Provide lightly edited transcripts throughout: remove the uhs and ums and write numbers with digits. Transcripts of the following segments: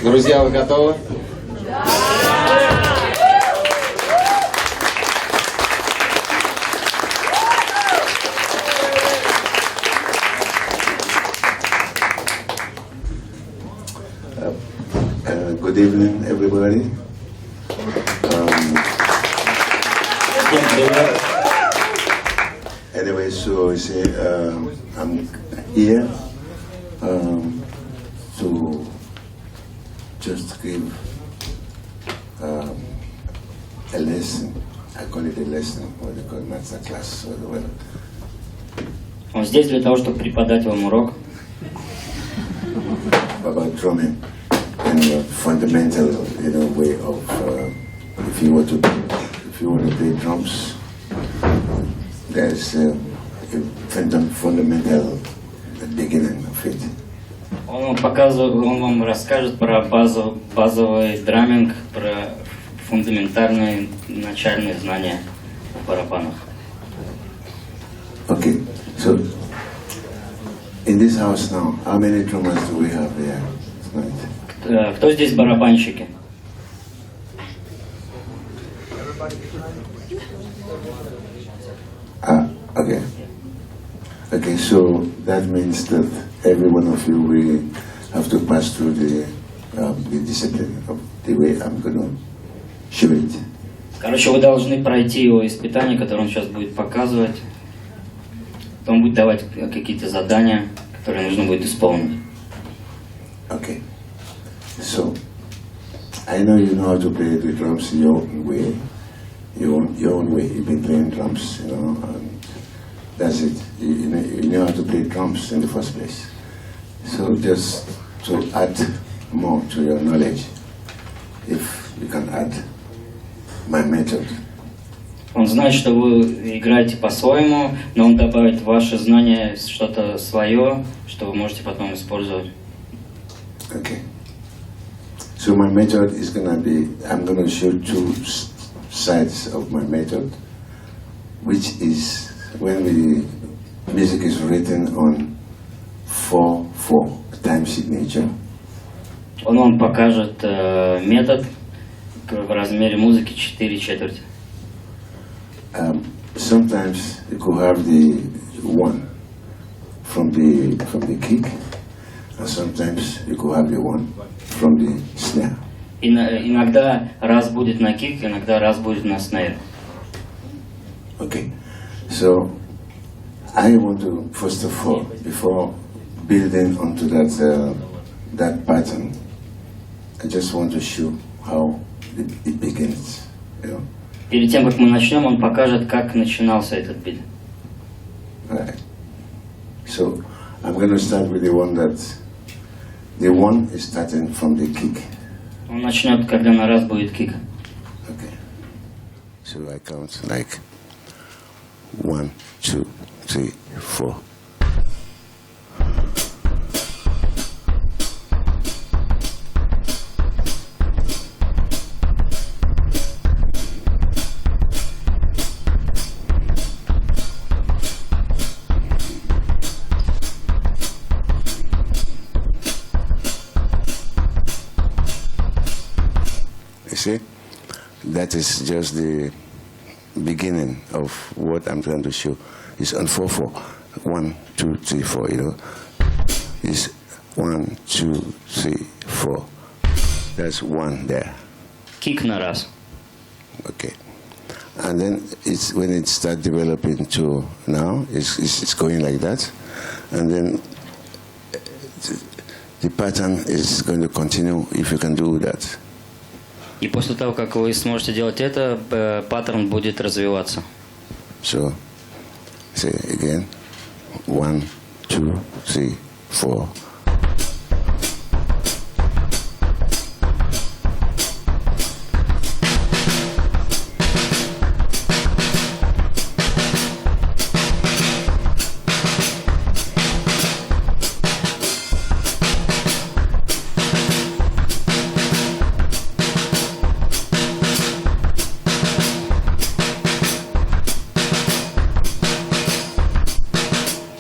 Друзья, вы готовы? Good evening, everybody. Anyway, so I say I'm here to just give a lesson. I call it a lesson, what they call masterclass. Он здесь для того, чтобы преподать вам урок About drumming and the fundamental, way of if you want to play drums, there's a fundamental beginning of it. Он вам расскажет про базовый драминг, про фундаментальные начальные знания в барабанах. Okay, so in this house now, how many drummers do we have here tonight? Кто здесь барабанщики? Okay. Okay, so that means that every one of you will have to pass through the discipline of the way I'm going to show it. Короче, вы должны пройти его испытание, которое он сейчас будет показывать. Он будет давать какие-то задания, которые нужно будет исполнить. Okay. So, I know you know how to play the drums your own way. Your own way. You've been playing drums, and that's it. You know how to play drums in the first place. So just to add more to your knowledge, if you can add my method. Он знает, что вы играете по-своему, но он добавит в ваши знания что-то свое, что вы можете потом использовать. Okay. So my method is going to be, I'm going to show two sides of my method, which is when the music is written on 4/4 time signature. Он вам покажет метод в размере музыки 4/4. Sometimes you could have the one from the kick, and sometimes you could have the one from the snare. Иногда раз будет на кик, иногда раз будет на снейр. Okay, so I want to first of all, before building onto that pattern, I just want to show how it begins. Перед тем, как мы начнем, он покажет, как начинался этот бит. Right. So I'm going to start with the one is starting from the kick. Он начнет, когда на раз будет кик. Okay. So I count like 1, 2, 3, 4. See, that is just the beginning of what I'm trying to show. It's on 4/4. 1, 2, 3, 4. It's 1, 2, 3, 4. That's one there. Кик на раз. Okay, and then it's when it starts developing to now. It's going like that, and then the pattern is going to continue if you can do that. И после того, как вы сможете делать это, паттерн будет развиваться. So, say again. 1, 2, 3, 4.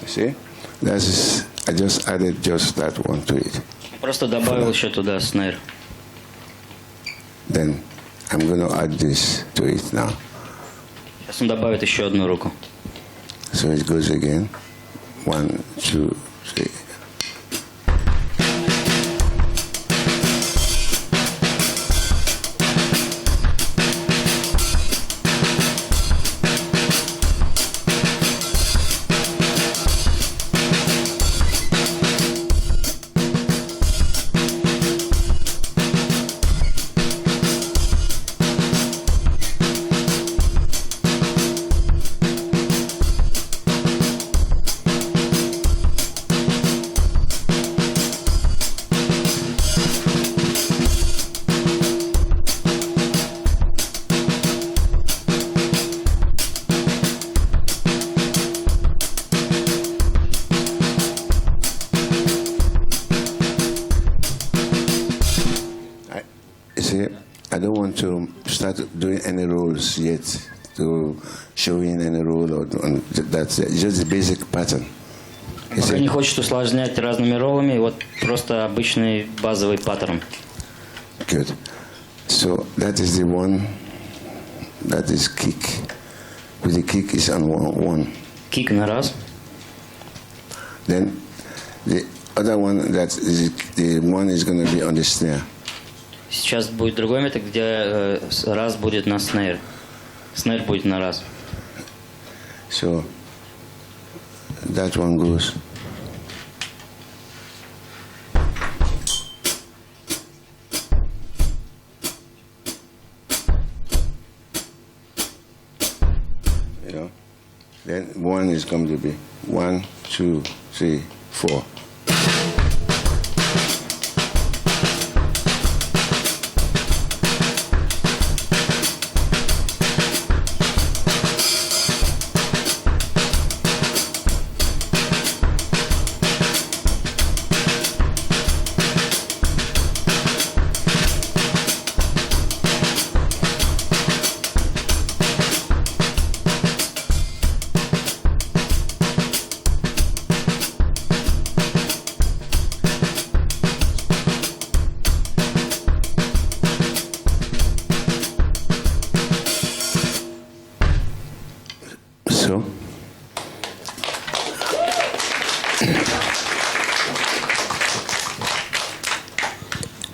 See? I just added just that one to it. Просто добавил еще туда снейр. Then I'm going to add this to it now. Сейчас он добавит еще одну руку. So it goes again. 1, 2, 3. I don't want to start doing any rolls yet, to showing any roll or that's just the basic pattern. Пока не хочет усложнять разными роллами, вот просто обычный базовый паттерн. Good. So that is the one. That is kick. With the kick is on one. Кик на раз. Then the other one, that is the one is going to be on the snare. Сейчас будет другой метод, где раз будет на снейр. Снейр будет на раз. So that one goes. You know, then one is going to be 1, 2, 3, 4.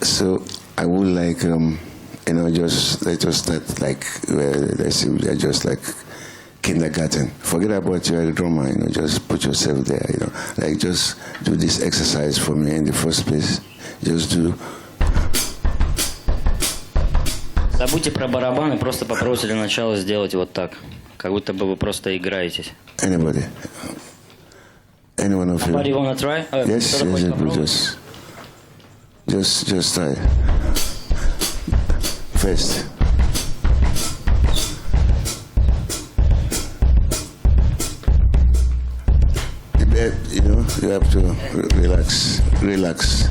So I would like, just let us start like, let's say we are just like kindergarten. Forget about your drummer, just put yourself there, like just do this exercise for me in the first place. Just do. Забудьте про барабаны, просто попробуйте для начала сделать вот так, как будто бы вы просто играетесь. Anybody? Anyone of you? Anybody wanna try? Yes, just try. First. The bed, you have to relax.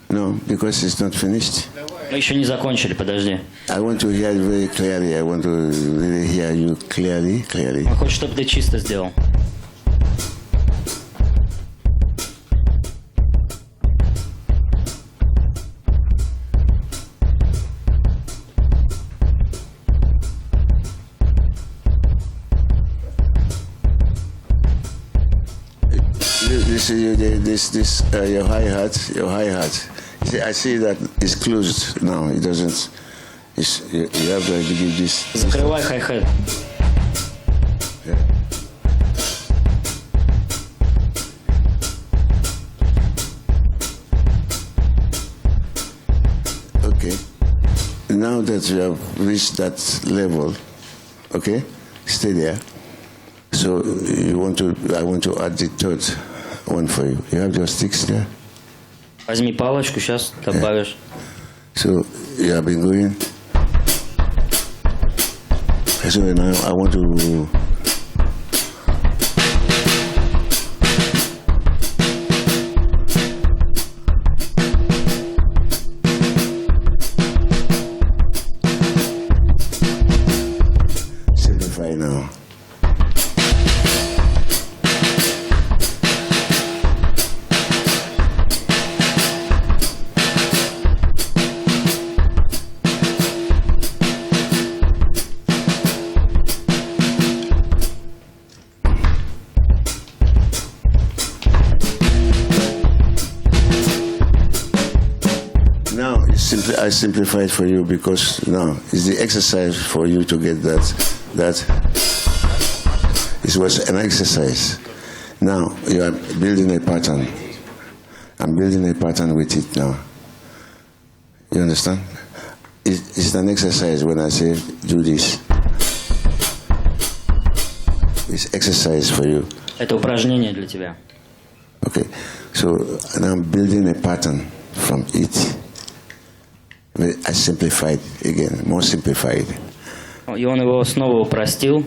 No, because it's not finished. Мы еще не закончили, подожди. I want to hear you very clearly. I want to really hear you clearly. Он хочет, чтобы ты чисто сделал. This your hi-hat. I see that it's closed now. It doesn't. You have to give this. Закрывай hi-hat. Yeah. Okay. Now that you have reached that level, okay, stay there. So I want to add the third one for you. You have your sticks there? Возьми палочку, сейчас добавишь. So you have been going. So now I want to I simplify it for you because now it's the exercise for you to get that. It was an exercise. Now you are building a pattern. I'm building a pattern with it now. You understand? It's an exercise when I say do this. It's exercise for you. Это упражнение для тебя. Okay, so now I'm building a pattern from it. I simplified again, more simplified. И он его снова упростил,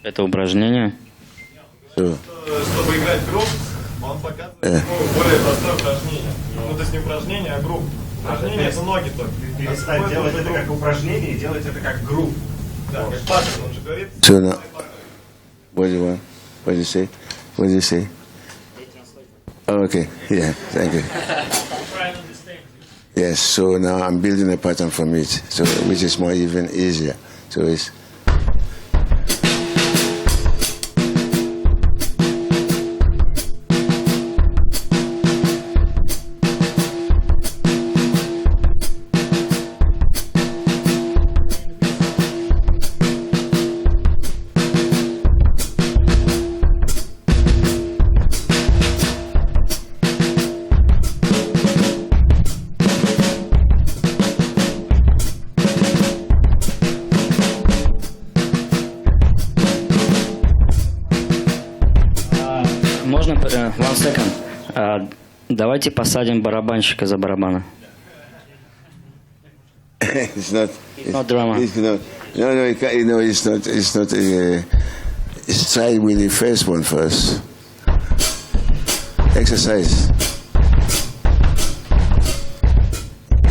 это упражнение. So, чтобы играть групп, он показывает более простое упражнение. Ну, то есть не упражнение, а групп. Упражнение это ноги только. Перестать делать это как упражнение и делать это как групп. Да, как паттерн, он же говорит. so now, what do you want? What do you say? What do you say? Oh, okay, yeah, thank you. Yes, so now I'm building a pattern from it, so which is more even easier. So it's Можно, one second. Давайте посадим барабанщика за барабана. it's not drama. It's not, no, it can't, it's not. It's not. It's try with the first one first. Exercise.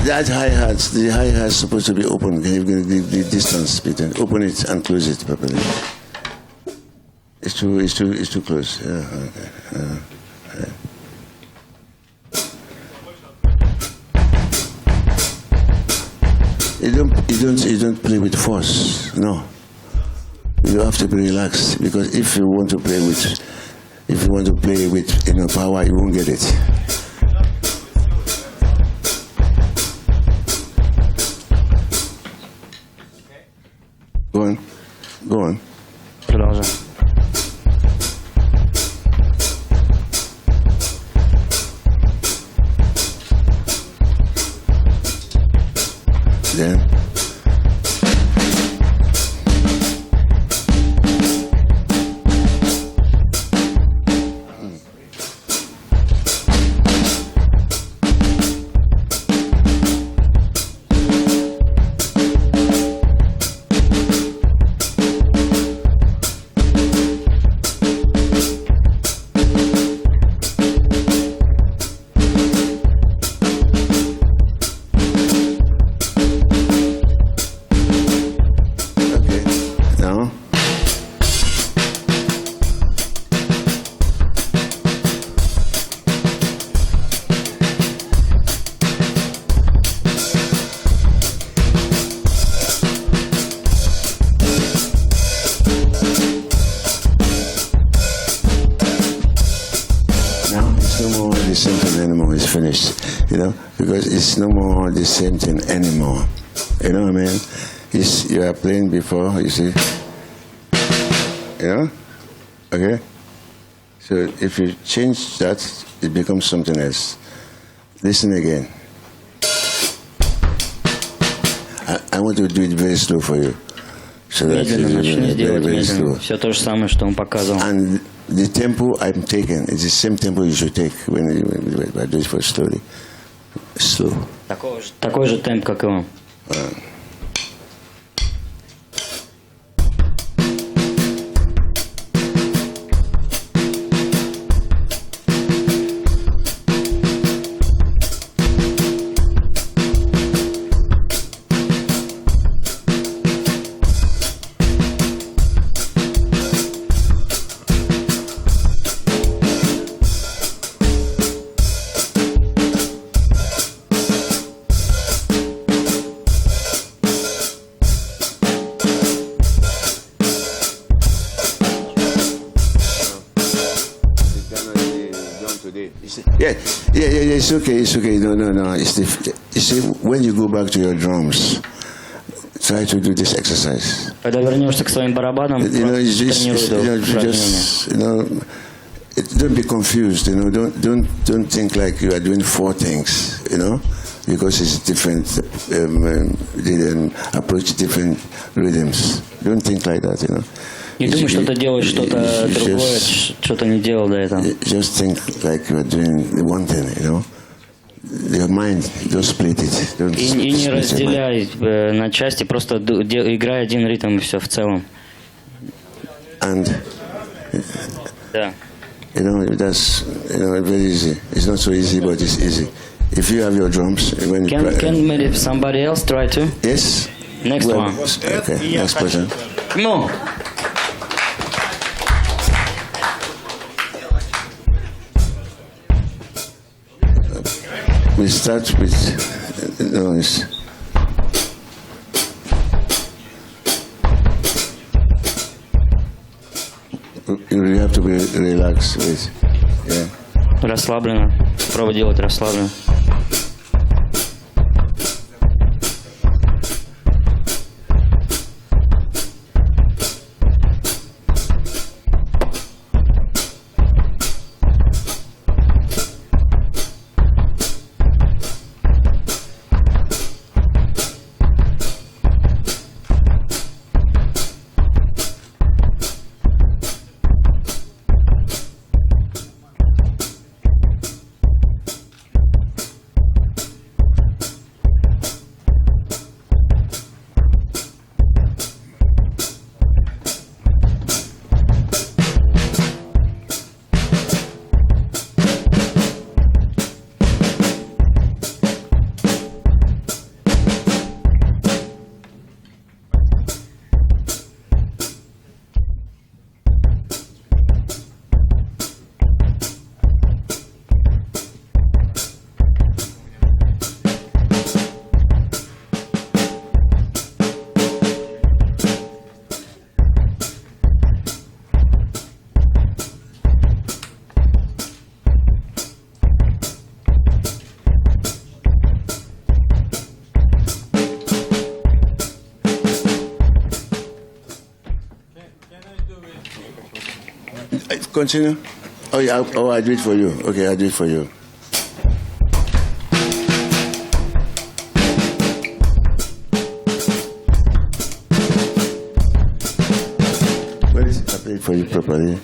That the hi-hat's supposed to be open. Can you give the distance between? Open it and close it properly. It's too close. Yeah, okay. You don't play with force. No. You have to be relaxed because if you want to play with power, you won't get it. Go on. Продолжай. Then the same thing anymore. It's finished, because it's no more the same thing anymore. You know what I mean? You are playing before, you see. Okay? So if you change that, it becomes something else. Listen again. I want to do it very slow for you. So that Начни делать very медленно. slow. Все то же самое, что он показывал. And the tempo I'm taking is the same tempo you should take when I do it for slowly. Slow. Такой же темп, как и он. Yeah, it's okay. No. It's You see, when you go back to your drums, try to do this exercise. Когда вернешься к своим барабанам, тренируй упражнения. Don't be confused. Don't think like you are doing 4 things. Because it's different. They approach different rhythms. Don't think like that. Не думай, что ты делаешь что-то другое, что-то не делал до этого. Just think like you are doing one thing. Your mind, don't split it. И не разделяй на части, просто играй один ритм и все в целом. And да. That's very easy. It's not so easy, but it's easy. If you have your drums, when can maybe somebody else try to? Yes. Next one. Okay. Next person. Come on. We start with noise. You have to be relaxed with, yeah. Расслабленно. Пробуй делать расслабленно. Continue. Oh, yeah. Oh, I do it for you. Okay, I do it for you. Where is it? I play it for you properly.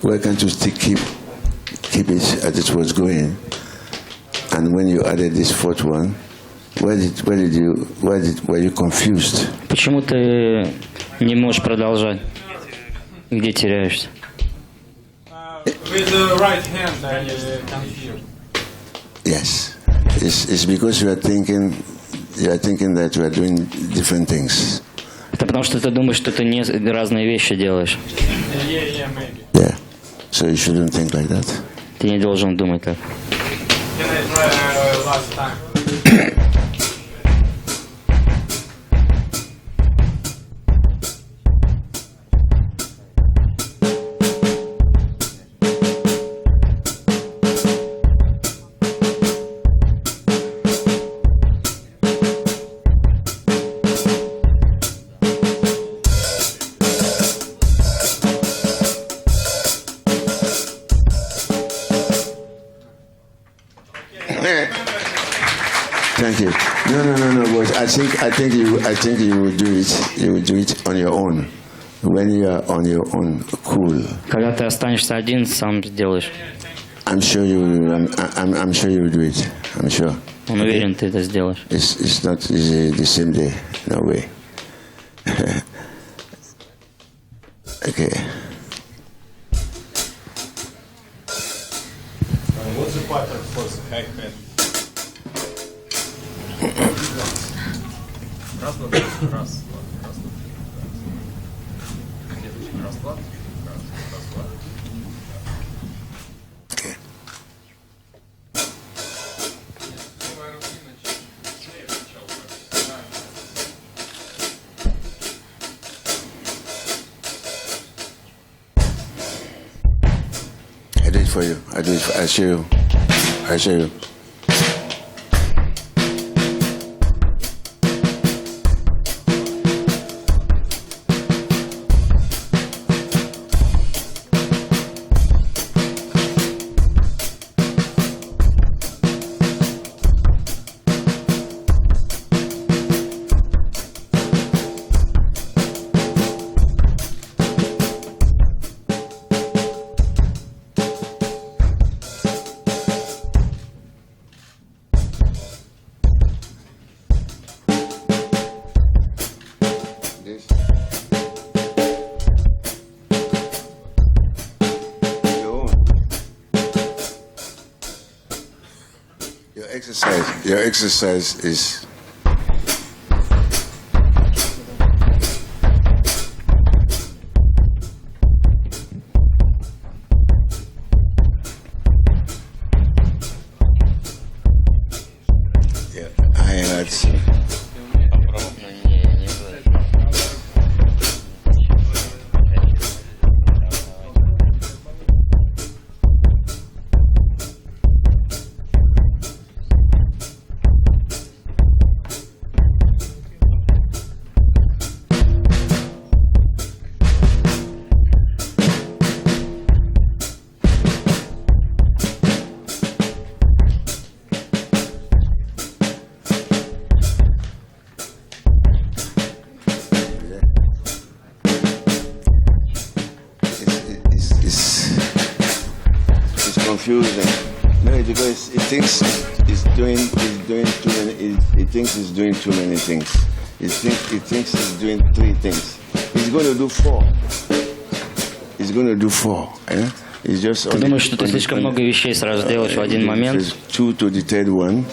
Why can't you still keep it as it was going? And when you added this fourth one, were you confused? Почему ты не можешь продолжать? Где теряешься? With the right hand I confused. Yes, it's because you are thinking you are thinking that you are doing different things. Это потому что ты думаешь, что ты не разные вещи делаешь. Yeah, maybe. Yeah. So you shouldn't think like that. Ты не должен думать так. Can I try last time? Thank you. No. But I think you will do it. You will do it on your own. When you are on your own, cool. Когда ты останешься один, сам сделаешь. I'm sure you will. I'm sure you will do it. I'm sure. Он уверен, ты это сделаешь. It's not easy the same day. No way. Okay. What's the pattern for the high hat? Раз, два, три, раз, два, раз, два, три, раз. Следующий раз, два, раз, два. Okay. I do it for you. I show you. I show you. Your exercise is highlights. Confusing. No, because it thinks it's doing too many. It thinks it's doing too many things. It thinks it's doing 3 things. It's going to do 4. It's going to do 4. It's just. Ты думаешь, что ты слишком много вещей сразу делаешь в один момент? 2 to the 3rd one.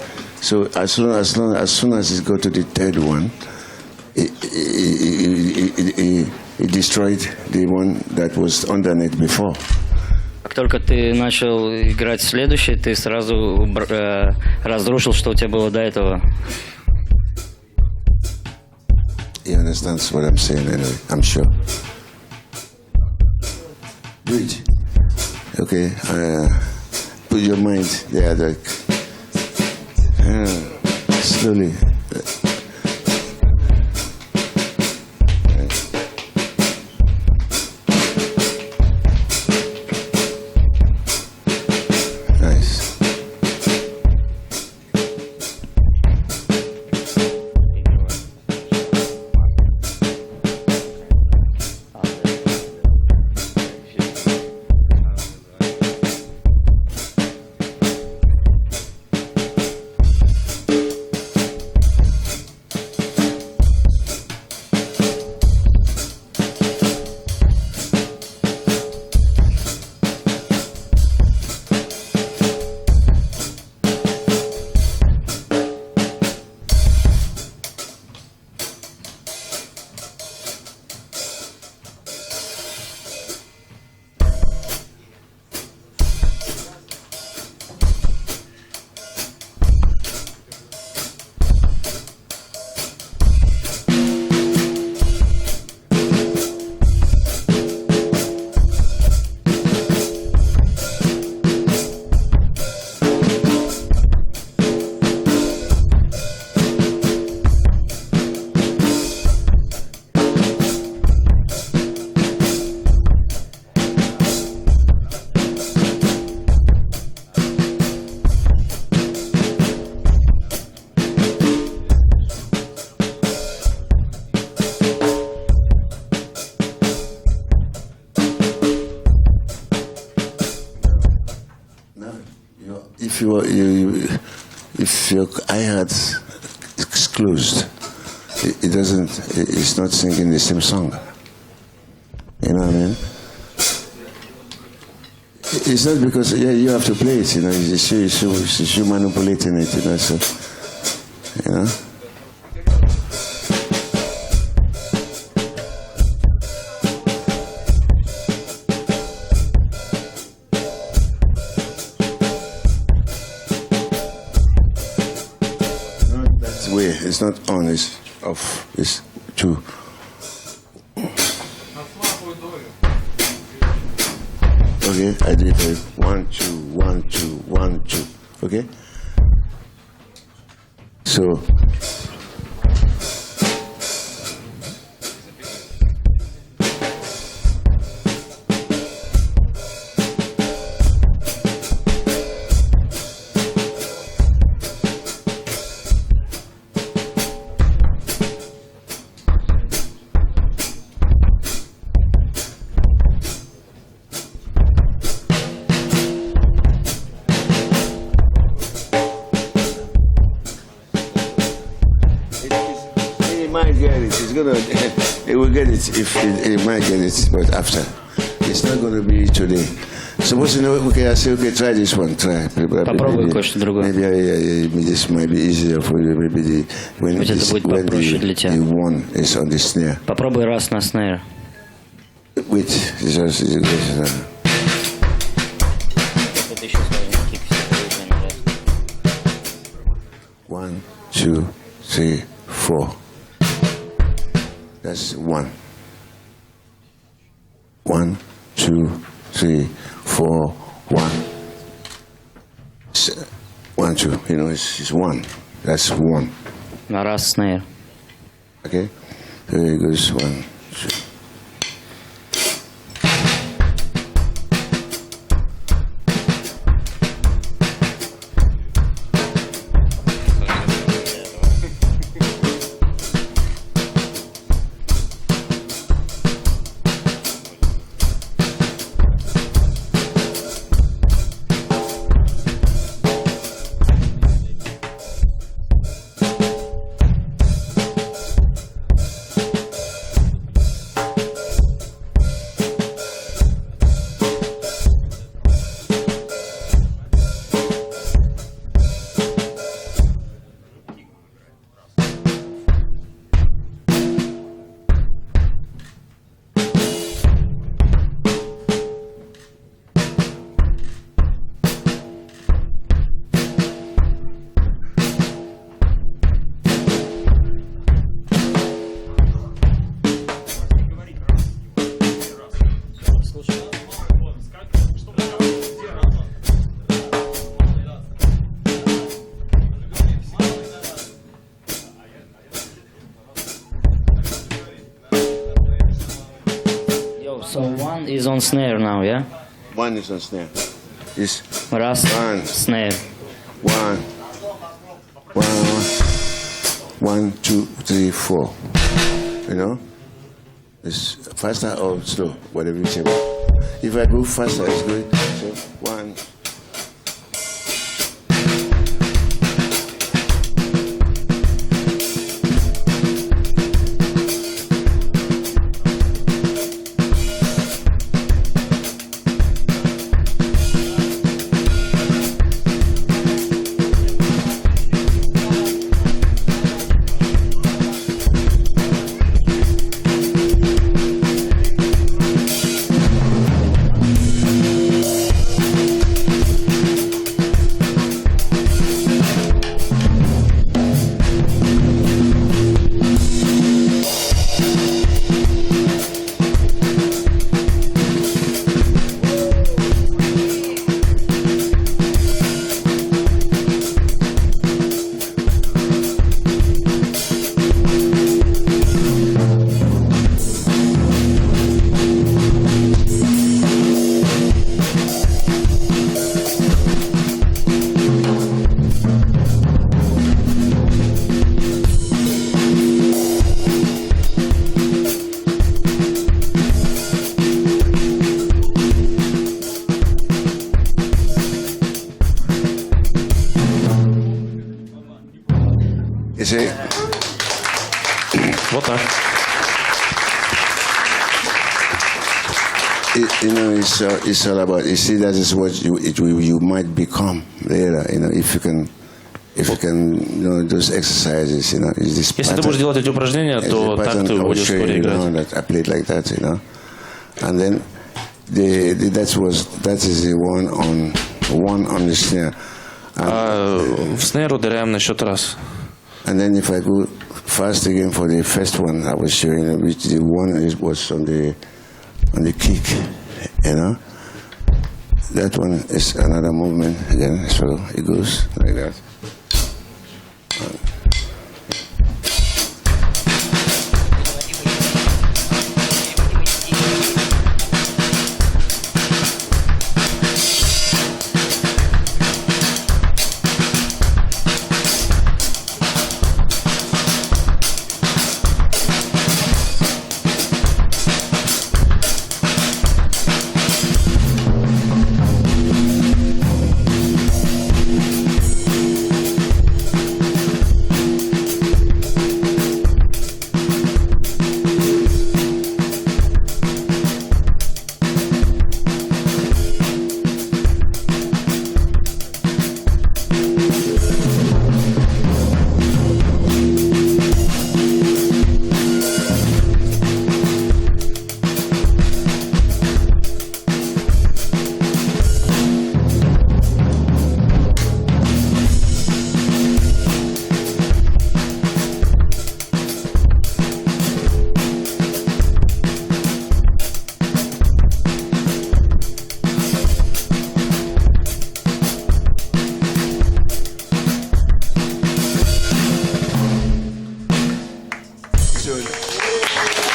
So as soon as it go to the 3rd one, it destroyed the one that was underneath before. Как только ты начал играть в следующий, ты сразу разрушил, что у тебя было до этого. He understands what I'm saying anyway, I'm sure. Do it. Okay. Put your mind there, like slowly. if if your hi-hat is closed, it doesn't. It's not singing the same song. You know what I mean? It's not because you have to play it. You know, it's you manipulating it. You know, so you know. It's not on, it's off, it's 2. Okay, I do it 1, 2, 1, 2, 1, 2. Okay? So it will get it if it might get it, but after. It's not going to be today. Suppose you know, okay, I say, okay, try this one, try. Попробуй кое-что другое. Maybe this might be easier for you. Maybe when the one is on the snare. Попробуй раз на снэр. Wait, just. One, 2, 3, 4. That's 1. 1, 2, 3, 4, 1. 1, 2. You know, it's 1. That's 1. На раз снэр. Okay? So it goes 1, 2. So 1 is on snare now, yeah? 1 is on snare. It's Раз, 1, snare. 1, 1, 2, 3, 4. You know? It's faster or slow, whatever you say. If I go faster, it's good. So 1. see? Вот так. You know, it's all about. You see, that is what you might become later. You know, if you can, you know, those exercises. You know, is this Если ты будешь делать эти упражнения, то так ты будешь вскоре играть. I played like that, you know, and then that is the one on the snare. В снейр ударяем на счет раз. And then if I go fast again for the first one, I was showing you, which the one was on the kick, you know. That one is another movement again, so it goes like that.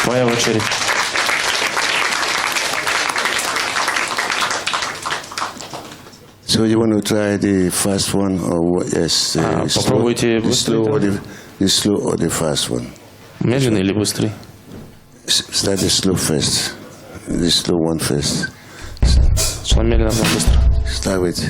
Твоя очередь. So you want to try the fast one or what? Yes, попробуйте the slow or the fast one. Медленный или быстрый? Start the slow first. The slow one first. Сначала медленно, потом быстро. Start with.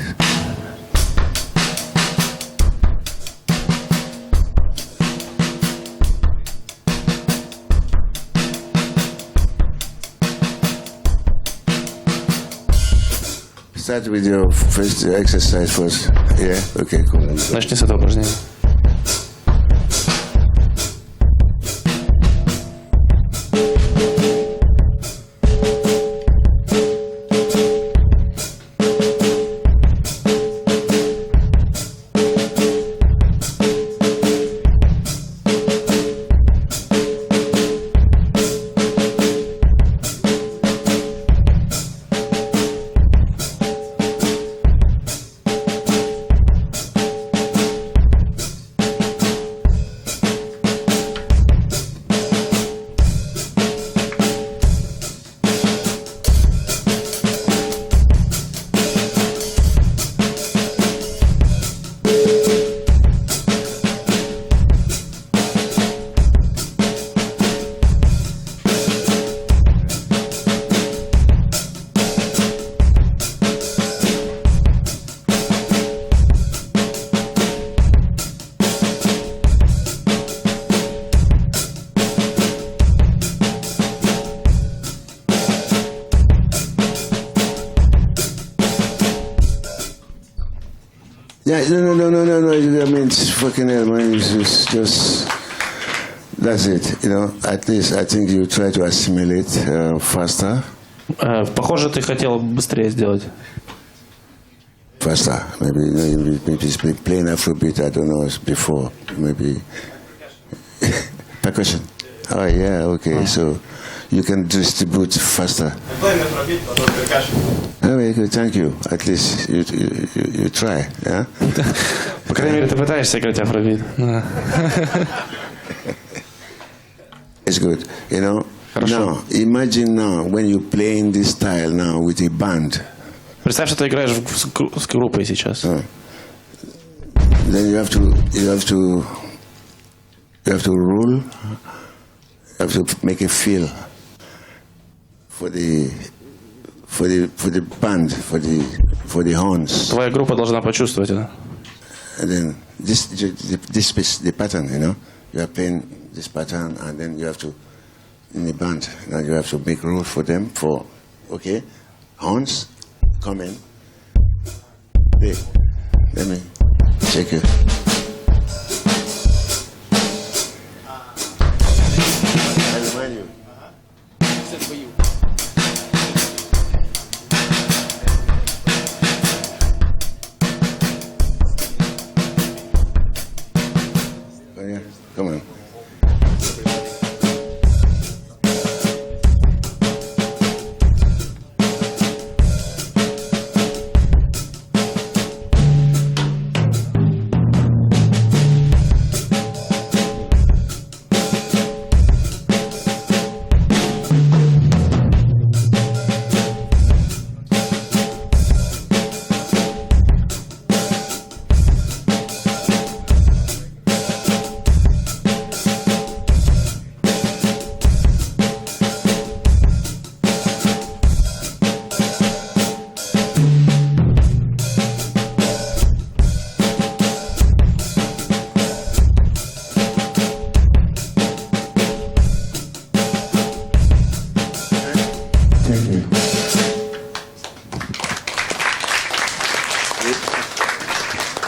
Start with your first exercise first. Yeah? Okay, cool. Начни с этого упражнения. Yeah, no. I mean, it's fucking hell, man. It's just that's it. You know, at least I think you try to assimilate faster. Похоже, ты хотел быстрее сделать. Faster, maybe it's been playing Afrobeat. I don't know before. Maybe percussion. Oh yeah, okay. So you can distribute faster. Very good, thank you. At least you try, yeah. По крайней мере, ты пытаешься играть афробит. It's good, you know. Now, imagine now when you playing this style now with a band. Представь, что ты играешь с группой сейчас. Then you have to roll. You have to make a feel for the band, for the horns. Твоя группа должна почувствовать это. and then the pattern, you know, you are playing this pattern, and then you have to, in the band, now you have to make rules for them for, okay, horns, come in. Hey, let me check it. I remind you. This is for you. Oh, yeah, come on.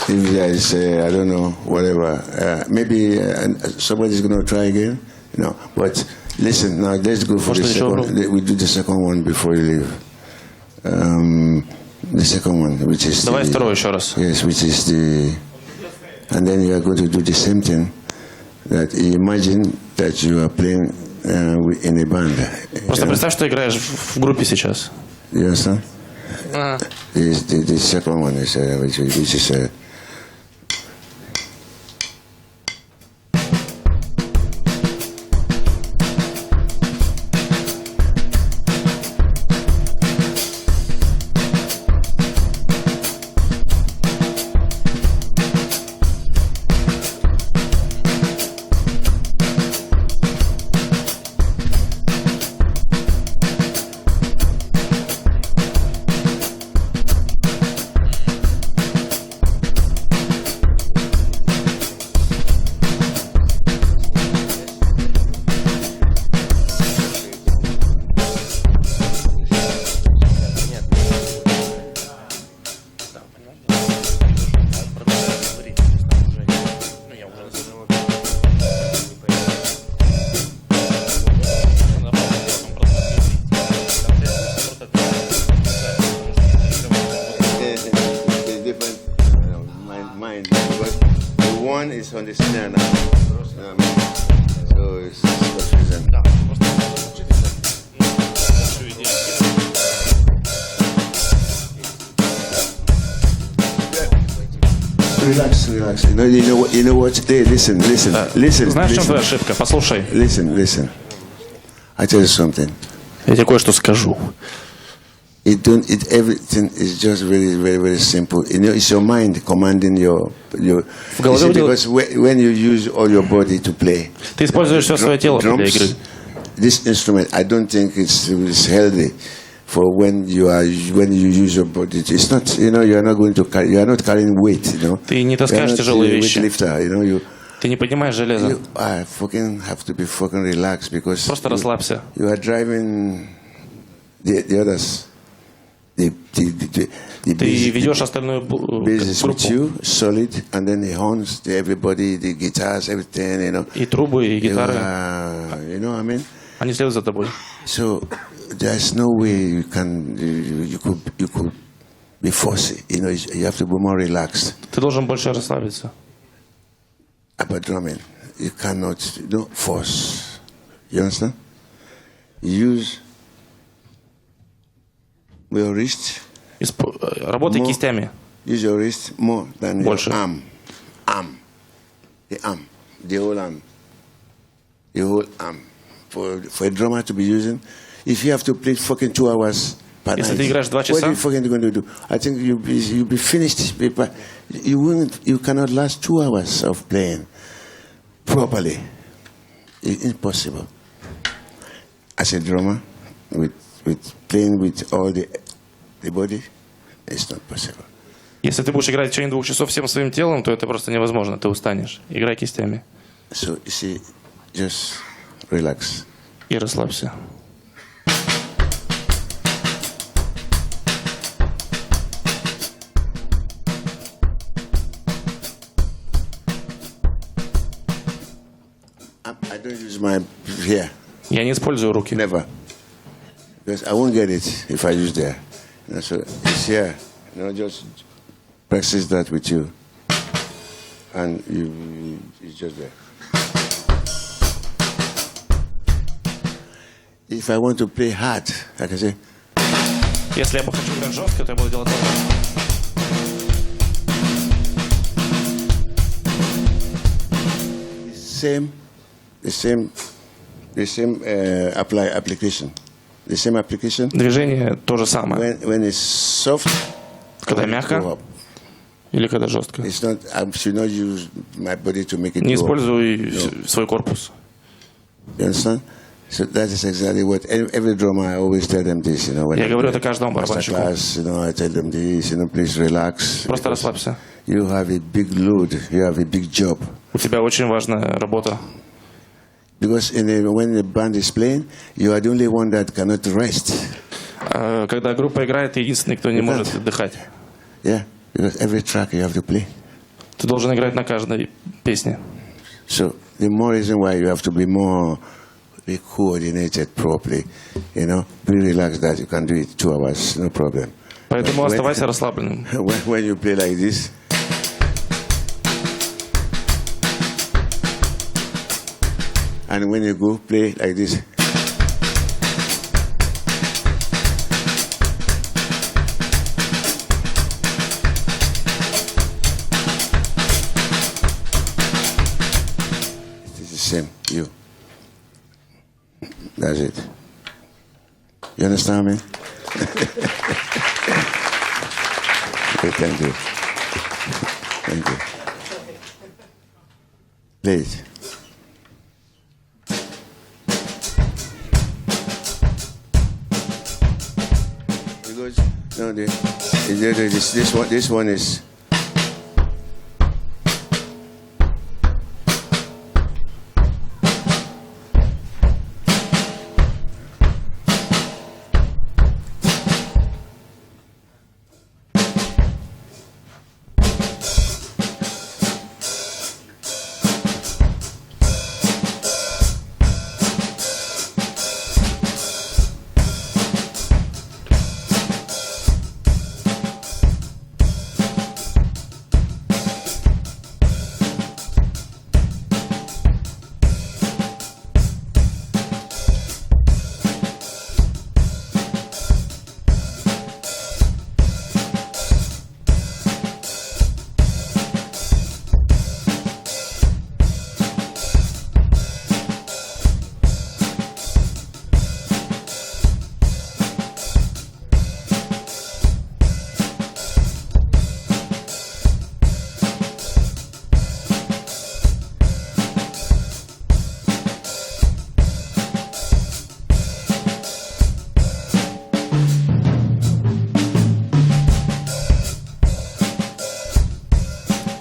If there is, I don't know, whatever, maybe somebody's going to try again, you know. But listen, now let's go for the second. We do the second one before you leave. The second one, which is Давай второй еще раз. Yes, which is the, and then you are going to do the same thing. That you imagine that you are playing in a band. Просто представь, что играешь в группе сейчас. You understand? The second one is which is on the snare now. So it's confusing. Relax, relax. You know what? Hey, listen. Знаешь, в чем твоя ошибка? Послушай. Listen. I tell you something. Я тебе кое-что скажу. Everything is just very simple. You know, it's your mind commanding your see, because when you use all your body to play, Ты используешь все свое тело для игры. This instrument, I don't think it's healthy for when you use your body. It's not, you know, you are not carrying weight, you know. Ты не таскаешь тяжелые вещи. Weightlifter, you know, Ты не поднимаешь железо. I fucking have to be fucking relaxed because Просто расслабься. You are driving the others. Ты ведешь остальную группу. Solid, and then the horns, everybody, the guitars, everything, you know. И трубы, и гитары. You know what I mean? Они следуют за тобой. So there's no way you could be forced. You know, you have to be more relaxed. Ты должен больше расслабиться. About drumming, you cannot force. You understand? Use your wrist. Работай кистями. Use your wrist more than больше. Your arm. The whole arm. The whole arm. For a drummer to be using, if you have to play fucking 2 hours per Если night, ты играешь 2 часа, what are you fucking going to do? I think you'll be finished. You cannot last 2 hours of playing properly. It's impossible. As a drummer, with playing with all the body, it's not possible. Если ты будешь играть в течение 2 часов всем своим телом, то это просто невозможно, ты устанешь. Играй кистями. So you see, just relax. И расслабься. I don't use my here. Я не использую руки. Never. Because I won't get it if I use there. You know, so it's here. You know, just practice that with you. And it's just there. If I want to play hard, I can say, Если я бы хочу играть жестко, то я буду делать вот the same application. The same application. Движение то же самое. When it's soft, Когда go мягко up. или когда жестко. It's not. I should not use my body to make it Не go up. используй свой корпус. You understand? So that is exactly what every drummer I always tell them this. You know, when Я I говорю play это каждому барабанщику. masterclass, you know, I tell them this. You know, please relax. Просто because расслабься. You have a big load. You have a big job. У тебя очень важная работа. Because when the band is playing, you are the only one that cannot rest. Когда группа играет, ты единственный, кто не может отдыхать. Yeah, because every track you have to play. Ты должен играть на каждой песне. So the more reason why you have to be more coordinated properly. You know, be relaxed that you can do it 2 hours, no problem. Поэтому оставайся расслабленным. When you play like this, and when you go play like this, it is the same. You. That's it. You understand me? Okay, thank you. Thank you. Please. Because no, this one is.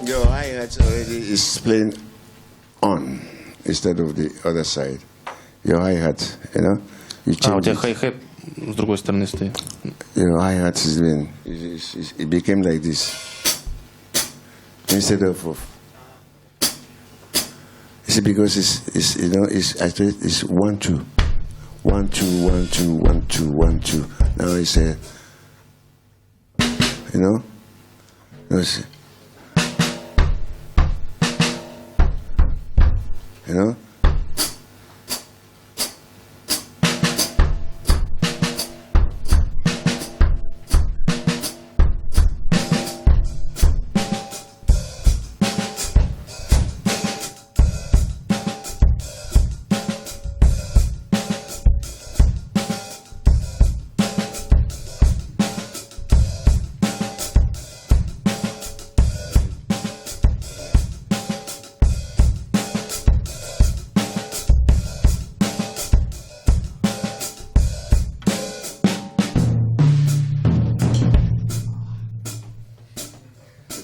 Your hi-hat already is playing on instead of the other side. Your hi-hat, you know, you У change тебя it. хай-хэт с другой стороны стоит. Your hi-hat is doing, it became like this. Instead of you see, because it's you know, it's actually, it's 1 2. 1 2 1 2 1 2 1 2. Now it's a, you know, it's, you know.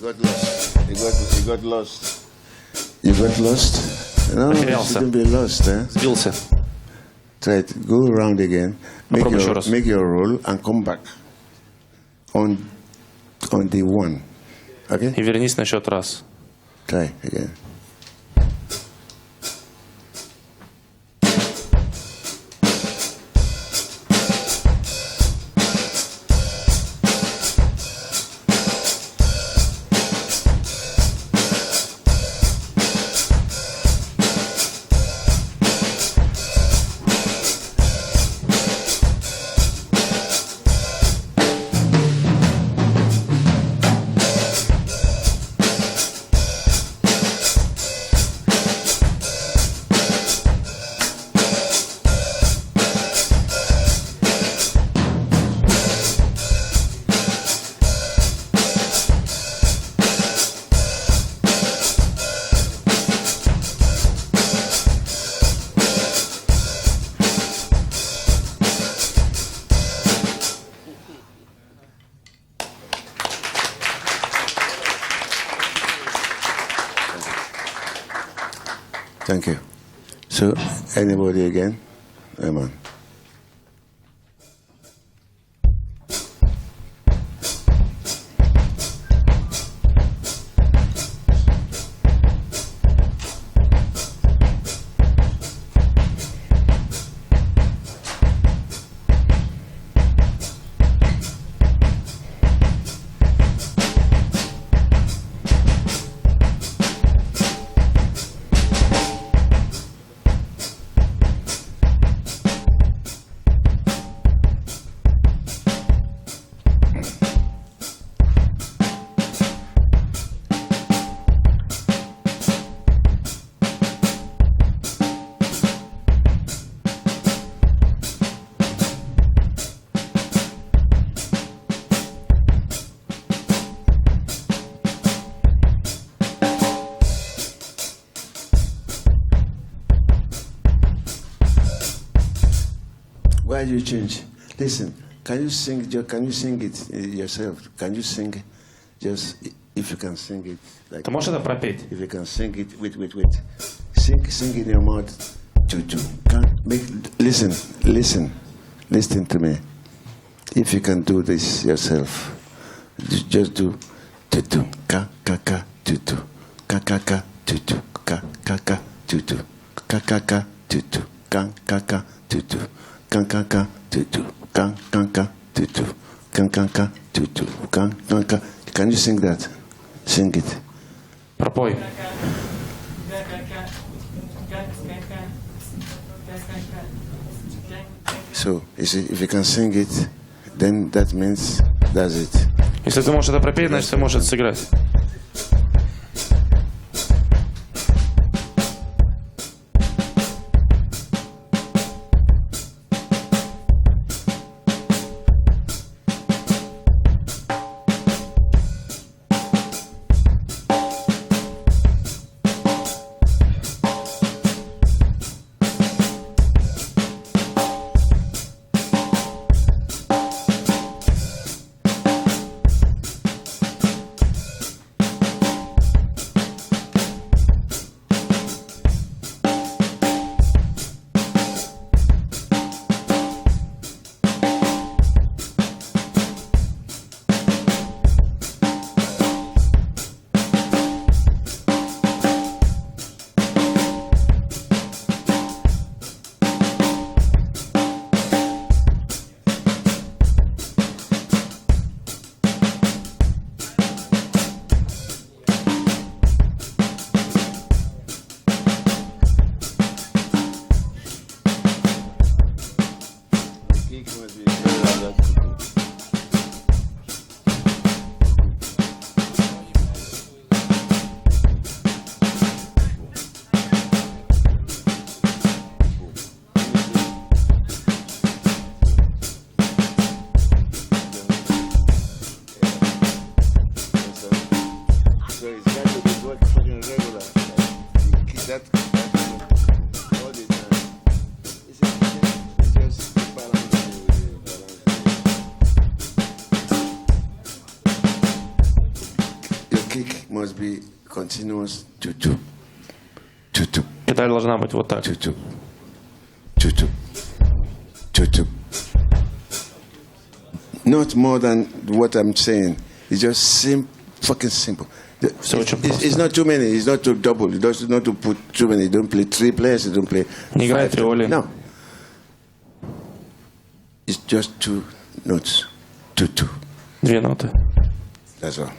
got lost. You got lost. You got lost? No, you shouldn't be lost, eh? Сбился. Try it. Go around again. Make your roll and come back on the one. Okay? И вернись на счет раз. Try again. Thank you. So, anybody again? Come on. Why do you change? Listen, can you sing it yourself? Can you sing just if you can sing it? Like, Ты можешь это пропеть? if you can sing it, wait. Sing in your mouth. Listen to me. If you can do this yourself, just do tutu ka ka ka tutu ka ka ka tutu ka ka ka tutu ka ka ka tutu ka ka ka tutu ka ka ka tutu ka ka ka tutu ka ka ka tutu ka ka ka. Can you sing that? Sing it. Пропой. So, you see, if you can sing it, then that means that's it. Если ты можешь это пропеть, значит ты можешь это сыграть. kick must be continuous. Choo-choo. Choo-choo. Педаль должна быть вот так. Choo-choo. Choo-choo. Choo-choo. Not more than what I'm saying. It's just fucking simple. It's not too many. It's not to double. It's not to put too many. You don't play 3 players. You don't play. Не играй фиоли. No. It's just 2 notes. 2. 2 ноты. That's all.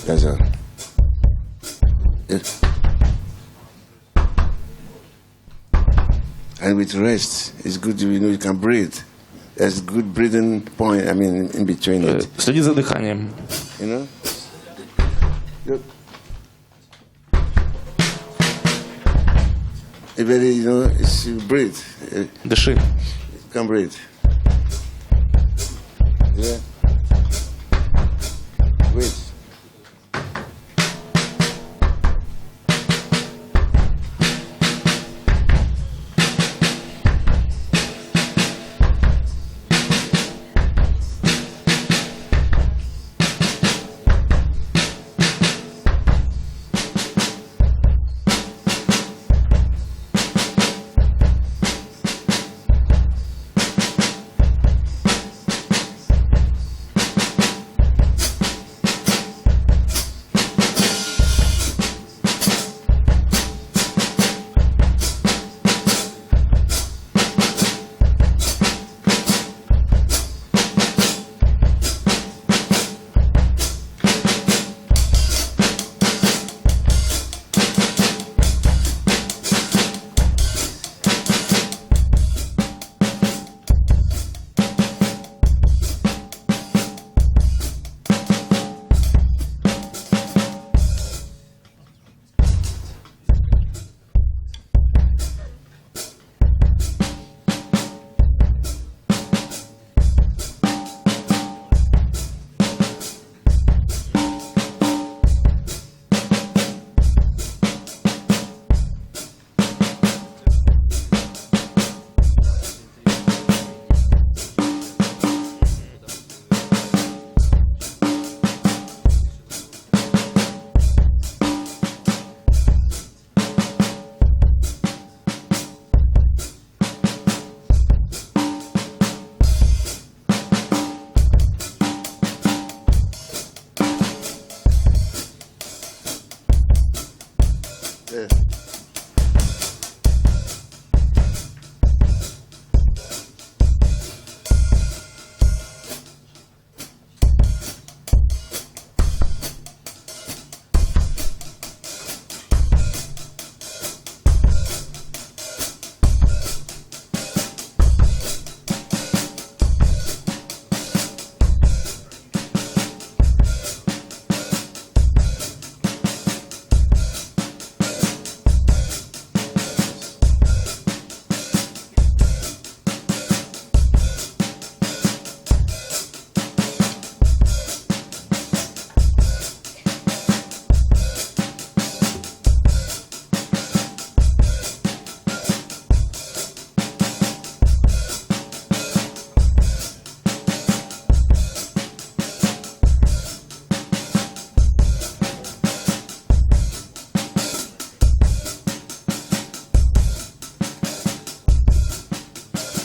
That's all. Yes. And with rest, it's good. You can breathe. There's good breathing point. I mean, in between it. Следи за дыханием. You know. Look. Very, it's you breathe. Дыши. You can breathe. Yeah. Breathe.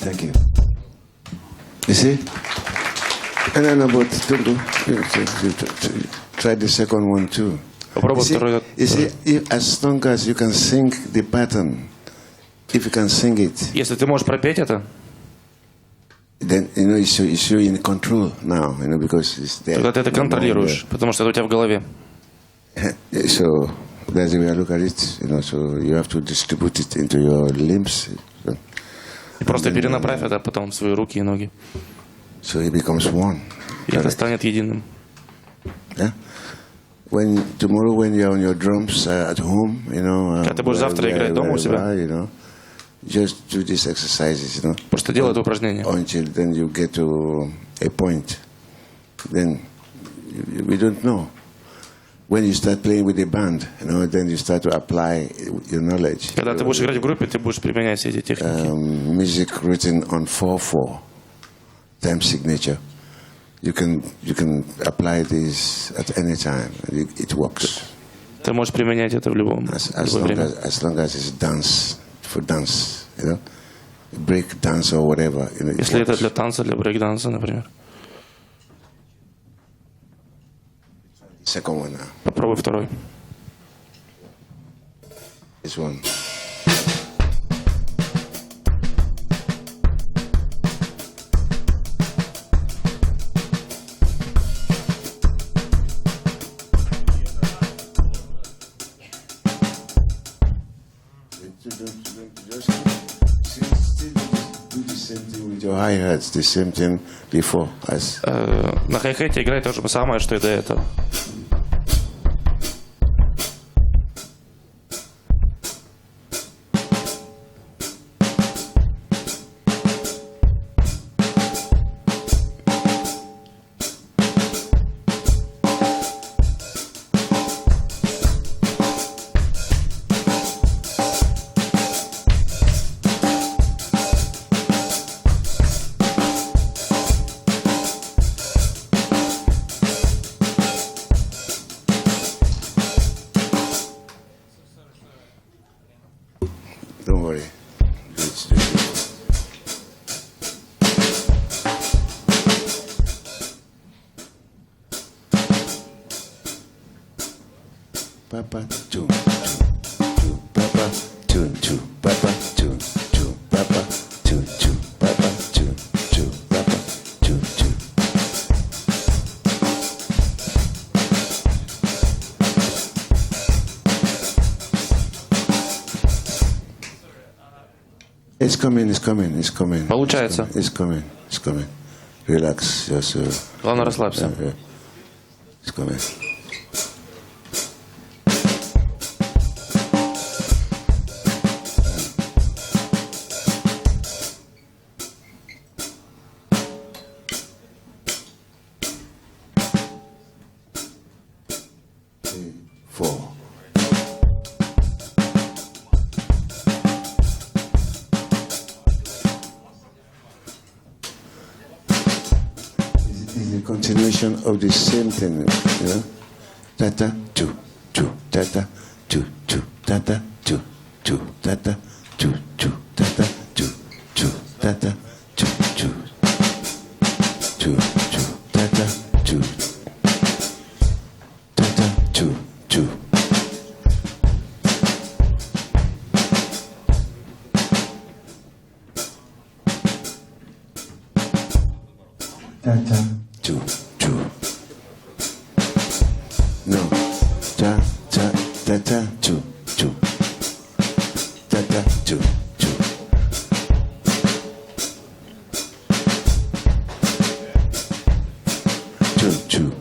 Thank you. You see? No, but try the second one too. Попробуй второй. You see, as long as you can sing the pattern, if you can sing it, Если ты можешь пропеть это, then you're in control now, because it's there. тогда ты это контролируешь, потому что это у тебя в голове. So that's the way I look at it, so you have to distribute it into your limbs. И просто перенаправь это потом в свои руки и ноги. So it becomes one. И это станет единым. Yeah? Tomorrow when you're on your drums at home, Когда ты будешь завтра играть дома у себя, just do these exercises, просто делай это упражнение. Until then you get to a point. Then we don't know. When you start playing with a band, then you start to apply your knowledge. Когда ты будешь играть в группе, ты будешь применять все эти техники. Music written on 4/4 time signature. you can apply this at any time. It works. Ты можешь применять это в любом As время. long as it's dance, for dance, you know, break dance or whatever. You know, it Если это works. для танца, для брейк-данса, например. Second one now. Попробуй второй. This one. Your hi-hats, the same thing before. As На хай-хете играй то же самое, что и до этого. don't worry. It's Papa tune, tune, Papa tune, tune, Papa tune, tune, Papa tune, tune, Papa tune, tune, Papa tune, tune. It's coming, it's coming, it's coming. Получается. It's coming, it's coming. Relax, just. Главное, расслабься. Yeah. It's coming. Four. Is the continuation of the same thing, you know? Tata, two, two, tata, two, two, tata, two, two, tata, two, two, tata, two, two, tata, two, two, two, two, tata, two, tata, two, two. Tata, two, two. No, ta, ta, tata, two, two. Tata, two, two. Two, two.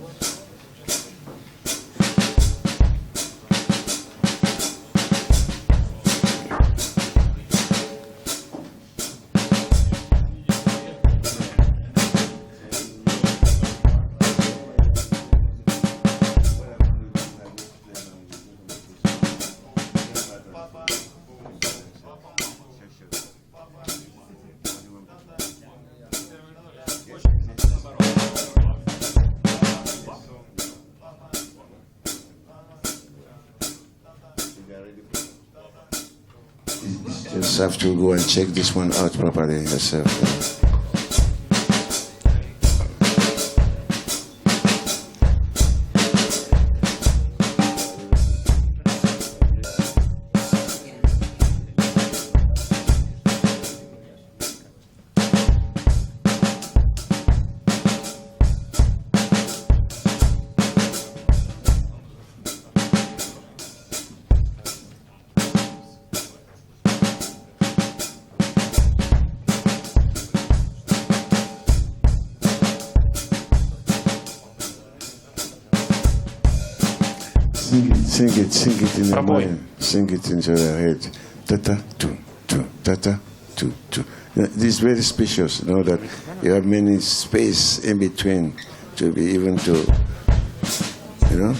Just have to go and check this one out properly yourself. Sing it in your Пробуй. mind. Sing it into your head. Tata, tu, tu, tata, tu, tu. This is very spacious, you know, that you have many space in between to be even to, you know.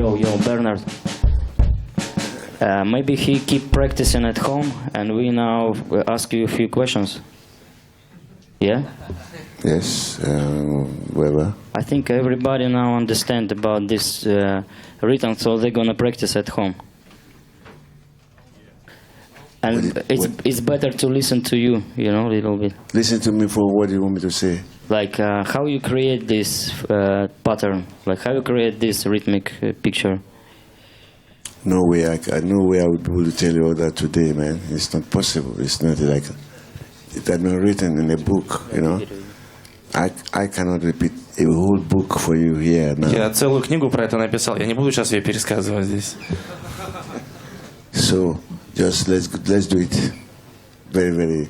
Yo, Bernard. Maybe he keep practicing at home, and we now ask you a few questions. Yeah? Yes, Weber. I think everybody now understand about this rhythm, so they're gonna practice at home. And it's better to listen to you, you know, a little bit. Listen to me for what you want me to say. Like how you create this pattern, like how you create this rhythmic picture. No way I would be able to tell you all that today, man. It's not possible. It's not like it had been written in a book, you know. I cannot repeat a whole book for you here now. Я целую книгу про это написал. Я не буду сейчас ее пересказывать здесь. So just let's do it very, very.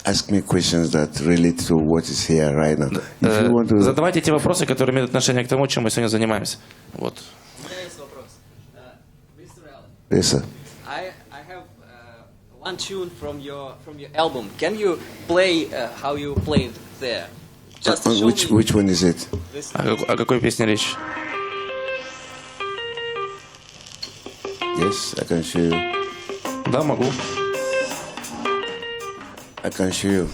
Ask me questions that relate to what is here right now. If you want to... Задавайте те вопросы, которые имеют отношение к тому, чем мы сегодня занимаемся. Вот. У меня есть вопрос. Mr. Allen. Yes, sir. I have one tune from your album. Can you play how you played there? Just show me Which one is it? this. О какой песне речь? Yes, I can show you. Да, могу. I can show you.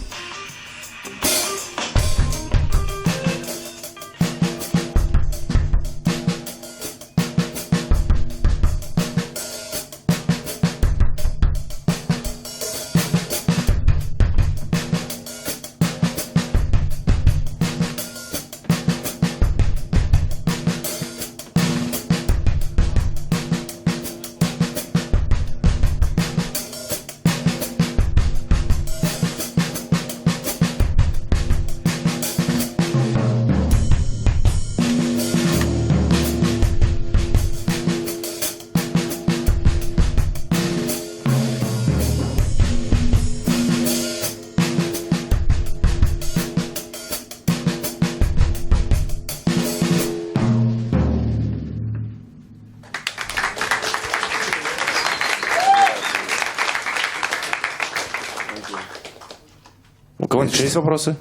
У кого-нибудь еще есть вопросы?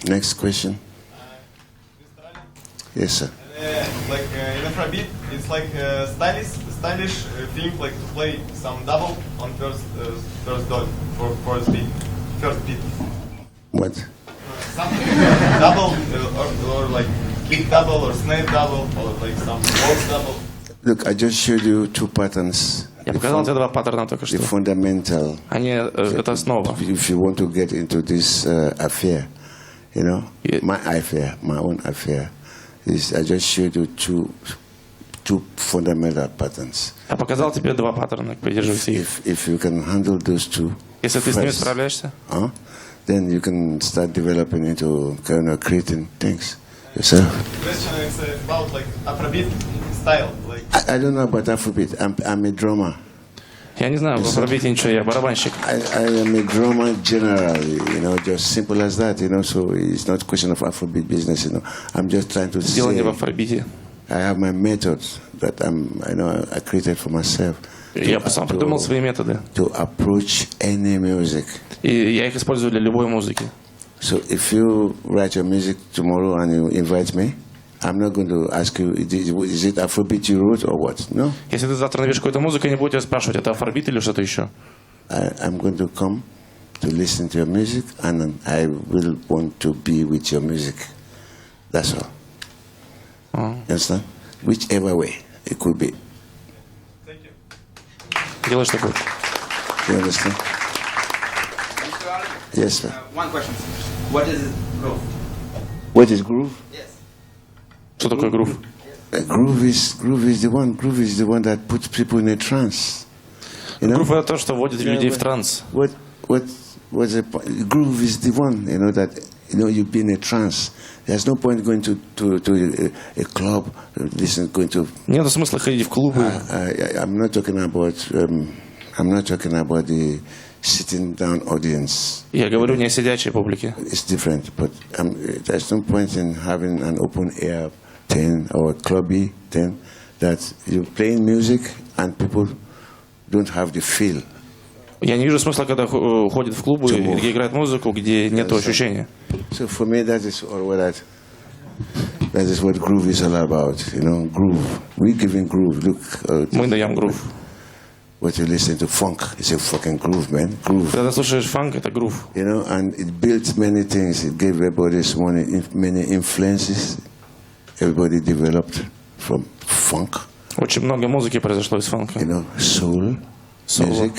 Next question. Yes, sir. Like in Afrobeat, it's like stylish thing, like to play some double on first dot for first beat. What? Something double or like kick double or snare double or like some waltz double. Look, I just showed you two patterns. Я показал тебе два паттерна только что. The fundamental. Они это основа. If you want to get into this affair, you know, my own affair, is I just showed you two fundamental patterns. Я показал тебе два паттерна, придерживайся их. If you can handle those two, Если ты с ними справляешься, then you can start developing into kind of creating things yourself. Question is about like Afrobeat style. Like I don't know about Afrobeat. I'm a drummer. я не знаю, в Афробите ничего, я барабанщик. I am a drummer generally, you know, just simple as that, you know. So it's not a question of Afrobeat business, you know. I'm just trying to Дело не в say Афробите. I have my methods that I created for myself. Я сам придумал свои методы. To approach any music. И я их использую для любой музыки. So if you write your music tomorrow and you invite me, I'm not going to ask you, is it Afrobeat you wrote or what? No. Если ты завтра напишешь какую-то музыку, я не буду тебя спрашивать, это Афробит или что-то еще. I'm going to come to listen to your music and I will want to be with your music. That's all. You understand? Whichever way it could be. thank you. Делай что хочешь. You understand? Mr. Allen, Yes, sir. one question. What is groove? What is groove? Yes. Что такое грув? Groove is the one that puts people in a trance. You know? Грув это то, что вводит людей в транс. Groove is the one, you know, that you've been in a trance. There's no point going to a club, going to. Нет смысла ходить в клубы. I'm not talking about the sitting down audience. Я говорю не о сидячей публике. It's different, but there's no point in having an open air thing or a clubby thing that you're playing music and people don't have the feel. Я не вижу смысла, когда ходят в клубы, где играют музыку, где нет ощущения. So for me, that is all what That is what groove is all about, you know, groove. We giving groove. Look, Мы даем грув. what you listen to funk is a fucking groove, man. Groove. Когда слушаешь фанк, это грув. You know, and it built many things. It gave everybody many influences. Everybody developed from funk. Очень много музыки произошло из фанка. You know, soul music.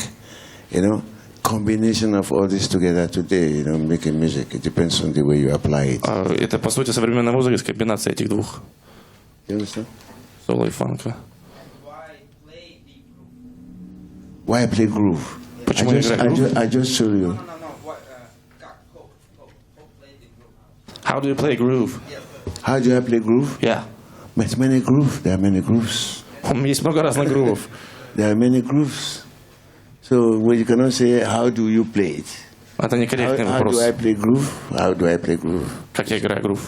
You know, combination of all this together today. You know, making music. It depends on the way you apply it. Это по сути современная музыка с комбинацией этих двух. You understand? Соло и фанка. Why I play groove? Почему я играю грув? I just show you. How do you play groove? How do I play groove? Yeah. There's many grooves. There are many grooves. Есть много разных грувов. There are many grooves. So well, you cannot say how do you play it. Это некорректный How do вопрос. I play groove? How do I play groove? Как я играю грув?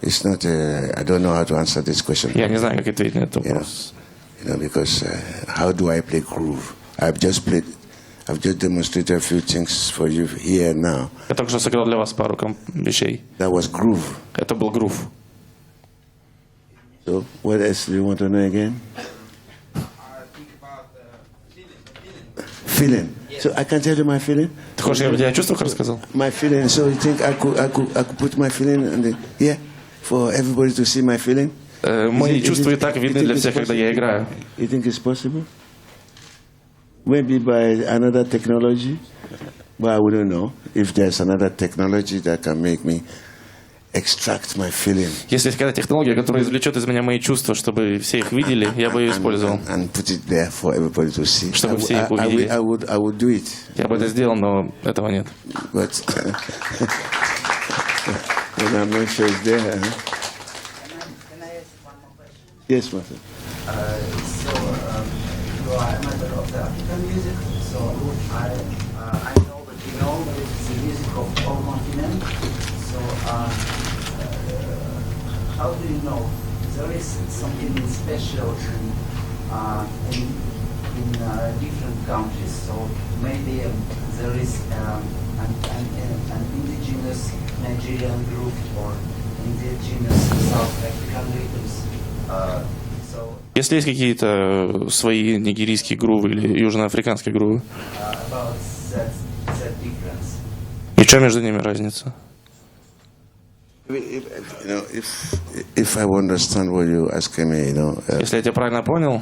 It's not. I don't know how to answer this question. Я не знаю, как ответить на этот You know, вопрос. because how do I play groove? I've just demonstrated a few things for you here and now. Я только что сыграл для вас пару вещей. That was groove. Это был грув. So what else do you want to know again? Feeling. So I can tell you my feeling. Ты хочешь, я о чувствах рассказал? My feeling. So you think I could put my feeling here for everybody to see my feeling? Мои чувства и так видны для всех, когда я играю. You think it's possible? Maybe by another technology? Well, I wouldn't know if there's another technology that can make me extract my feeling. Если есть какая-то технология, которая извлечет из меня мои чувства, чтобы все их видели, я бы ее использовал. And put it there for everybody to see. Чтобы все их увидели. I would do it. Я бы это сделал, но этого нет. But I'm not sure it's there. Huh? Can I ask one more question? Yes, Master. You are a member of the African music, so I know that you know that it's the music of all continents. So how do you know there is something special in different countries? So maybe there is an indigenous Nigerian group or indigenous South African rhythms. Если есть какие-то свои нигерийские грувы или южноафриканские грувы, и что между ними разница? If I understand what you asking me, Если я тебя правильно понял,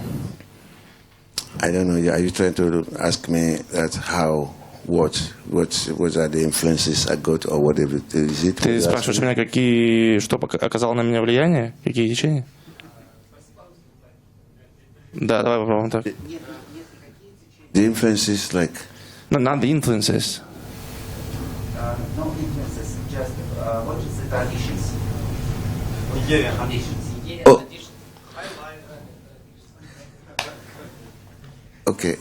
I don't know. Are you trying to ask me that how, what are the influences I got or whatever? Is it? ты спрашиваешь меня, что оказало на меня влияние, какие течения? Да, давай попробуем так. The influences like. No, not the influences. No influences, just what is the traditions? Nigerian. Traditions. Oh. Okay,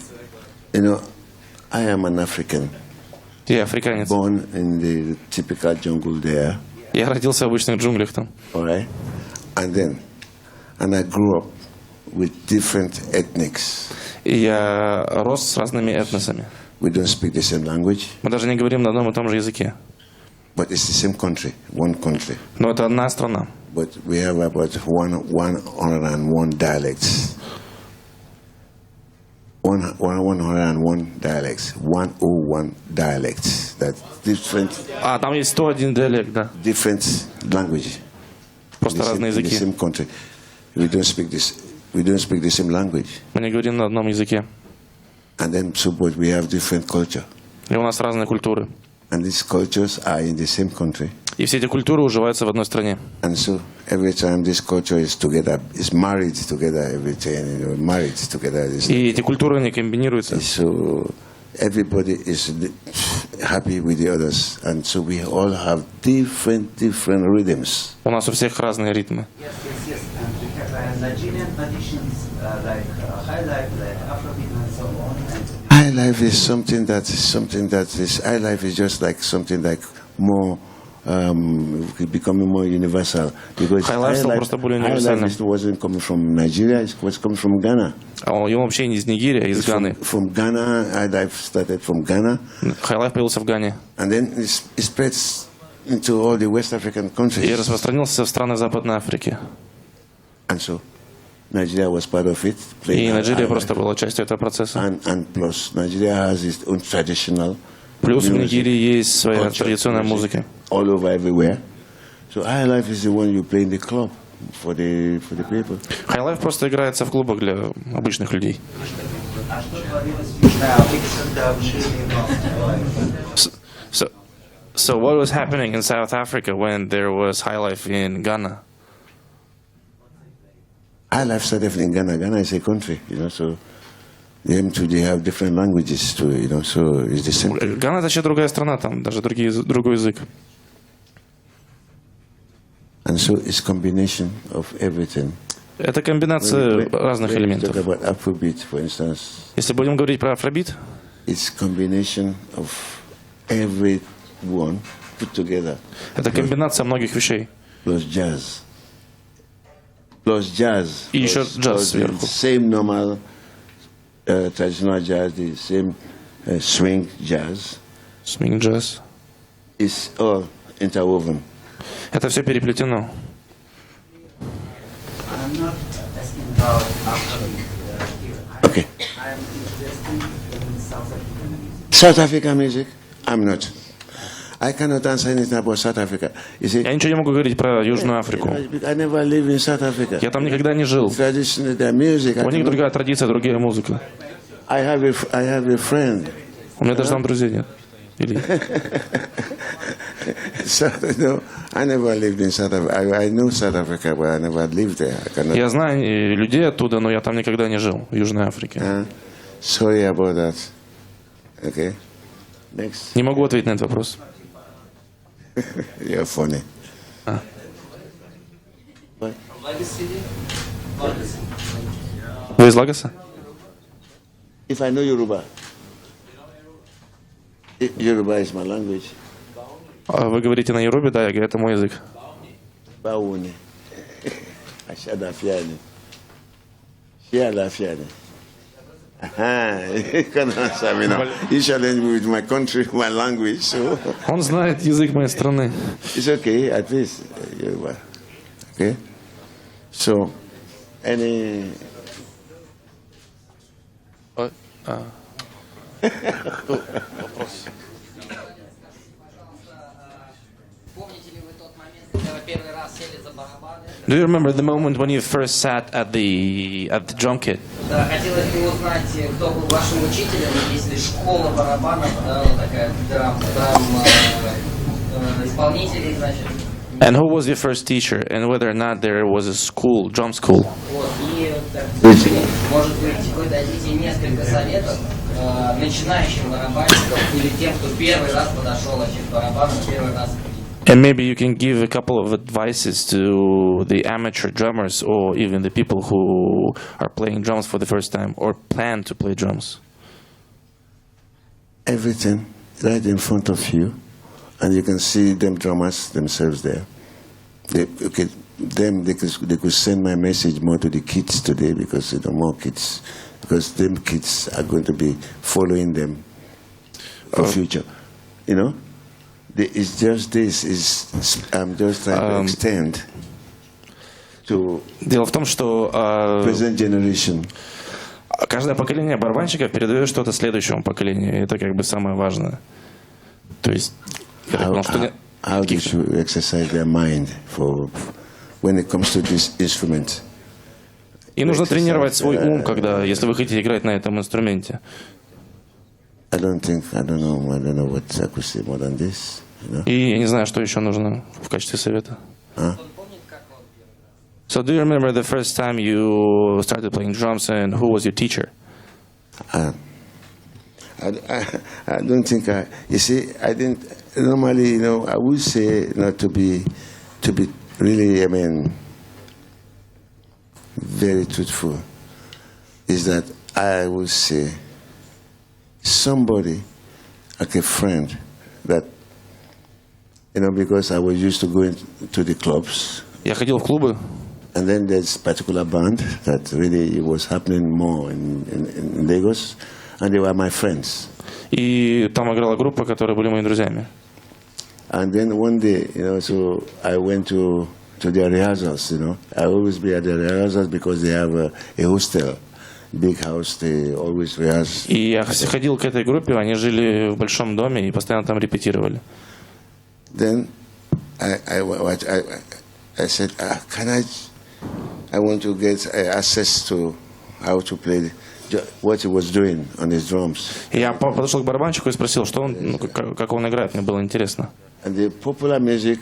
I am an African. Я африканец. Born in the typical jungle there. Я родился в обычных джунглях там. All right, and I grew up with different ethnics. И я рос с разными этносами. We don't speak the same language. Мы даже не говорим на одном и том же языке. But it's the same country, one country. Но это одна страна. But we have about 101 dialects. 101 dialects. 101 dialects. That's different. Там есть 101 диалект, да. Different languages. Просто разные языки. In the same country. We don't speak the same language. Мы не говорим на одном языке. And then, but we have different culture. И у нас разные культуры. And these cultures are in the same country. И все эти культуры уживаются в одной стране. And so every time this culture is together, is married together, everything, married together. И эти культуры не комбинируются. So everybody is happy with the others, and so we all have different rhythms. У нас у всех разные ритмы. Yes. And we have Nigerian traditions like high life, like Afrobeat, and so on. High life is something that is high life is just like something like more becoming more universal, because high life wasn't coming from Nigeria, it was coming from Ghana. Его вообще не из Нигерии, а из Ганы. From Ghana, high life started from Ghana. High life появился в Гане. And then it spreads into all the West African и countries. распространился в страны Западной Африки. And so Nigeria was part of it. И Нигерия просто была частью этого процесса. And plus, Nigeria has its own traditional Плюс в music, Нигерии есть своя culture, традиционная music музыка. all over everywhere. So high life is the one you play in the club for the people. Хай-лайф просто играется в клубах для обычных людей. А что творилось в Южной Африке, когда вышли So what was happening in South Africa when there was high life in Ghana? High life started in Ghana. Ghana is a country, so them too, they have different languages too, so it's the same thing. Гана — это вообще другая страна, там даже другой язык. And so it's combination of everything. Это комбинация разных элементов. Talk about Afrobeat, for instance. Если будем говорить про афробит, It's combination of everyone put together. это комбинация многих вещей. Plus jazz. Plus jazz. И еще джаз the сверху. same normal traditional jazz, the same swing jazz. Swing jazz. It's all interwoven. Это все переплетено. I'm not asking about Afrobeat here. Okay. I'm interested in South African music. South African music? I'm not. I cannot answer anything about South Africa. You see, Я ничего не могу говорить про Южную Африку. I never lived in South Africa. Я там никогда не жил. Traditionally, their music. У них другая традиция, другая музыка. I have a friend. У меня даже там друзей нет. Или... So, no, I never lived in South Africa. I know South Africa, but I never lived there. I cannot. Я знаю людей оттуда, но я там никогда не жил, в Южной Африке. Sorry about that. Okay. Next. Не могу ответить на этот вопрос. You're funny. Вы из Лагоса? If I know Yoruba, Yoruba is my language. Вы говорите на Yorùbá, да, я говорю, это мой язык. Báwo ni? Àṣà àlàáfíà ni. Ṣé àlàáfíà ni? You can answer me now. You challenge me with my country, my language, so. Он знает язык моей страны. It's okay, at least Yoruba. Okay? So, any... Вопрос. Do you remember the moment when you first sat at the drum kit? Да, хотелось бы узнать, кто был вашим учителем, если школа барабанов, да, вот такая исполнителей, значит. And who was your first teacher, and whether or not there was a school, drum school? Вот, и, может быть, вы дадите несколько советов начинающим барабанщикам или тем, кто первый раз подошел к барабану, первый раз. And maybe you can give a couple of advices to the amateur drummers or even the people who are playing drums for the first time or plan to play drums. Everything right in front of you, and you can see them drummers themselves there. They could send my message more to the kids today because more kids, because them kids are going to be following them for future, It's just this I'm just trying to extend to Дело в том, что present generation. Каждое поколение барабанщиков передает что-то следующему поколению. Это как бы самое важное. То есть, how they should exercise their mind for when it comes to this instrument. И нужно тренировать свой ум, если вы хотите играть на этом инструменте. I don't know what I could say more than this. И я не знаю, что еще нужно в качестве совета. So do you remember the first time you started playing drums and who was your teacher? I don't think you see, I didn't normally, I would say not to be really, very truthful, is that I would say somebody, like a friend, that, because I was used to going to the clubs. Я ходил в клубы. And then there's a particular band that really was happening more in Lagos, and they were my friends. И там играла группа, которые были моими друзьями. And then one day, so I went to their rehearsals, I always be at the rehearsals because they have a hostel, big house, they always rehearse. И я ходил к этой группе, они жили в большом доме и постоянно там репетировали. Then I said, can I want to get access to how to play what he was doing on his drums. И я подошел к барабанщику и спросил, что он, как он играет, мне было интересно. And the popular music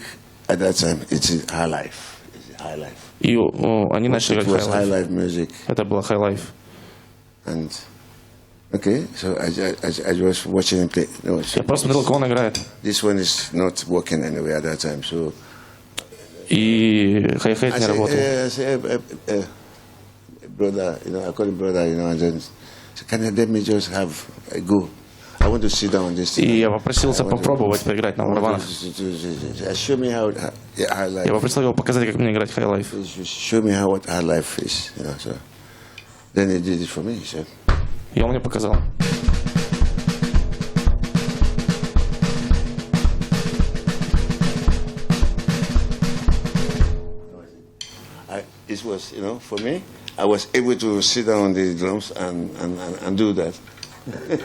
at that time, it's high life. It's high life. И они начали играть high life music. Это было high life. And okay, so I was watching him play. No, я просто смотрел, как он играет. This one is not working anyway at that time, so. И хай-хет не работал. Brother, I call him brother, and then can you let me just have a go? I want to sit down on this thing. И я попросился попробовать поиграть на барабанах. Show me how high life. Я попросил его показать, как мне играть high life. Show me how what high life is, so. Then he did it for me, he said. И он мне показал. It was, for me, I was able to sit down on the drums and do that.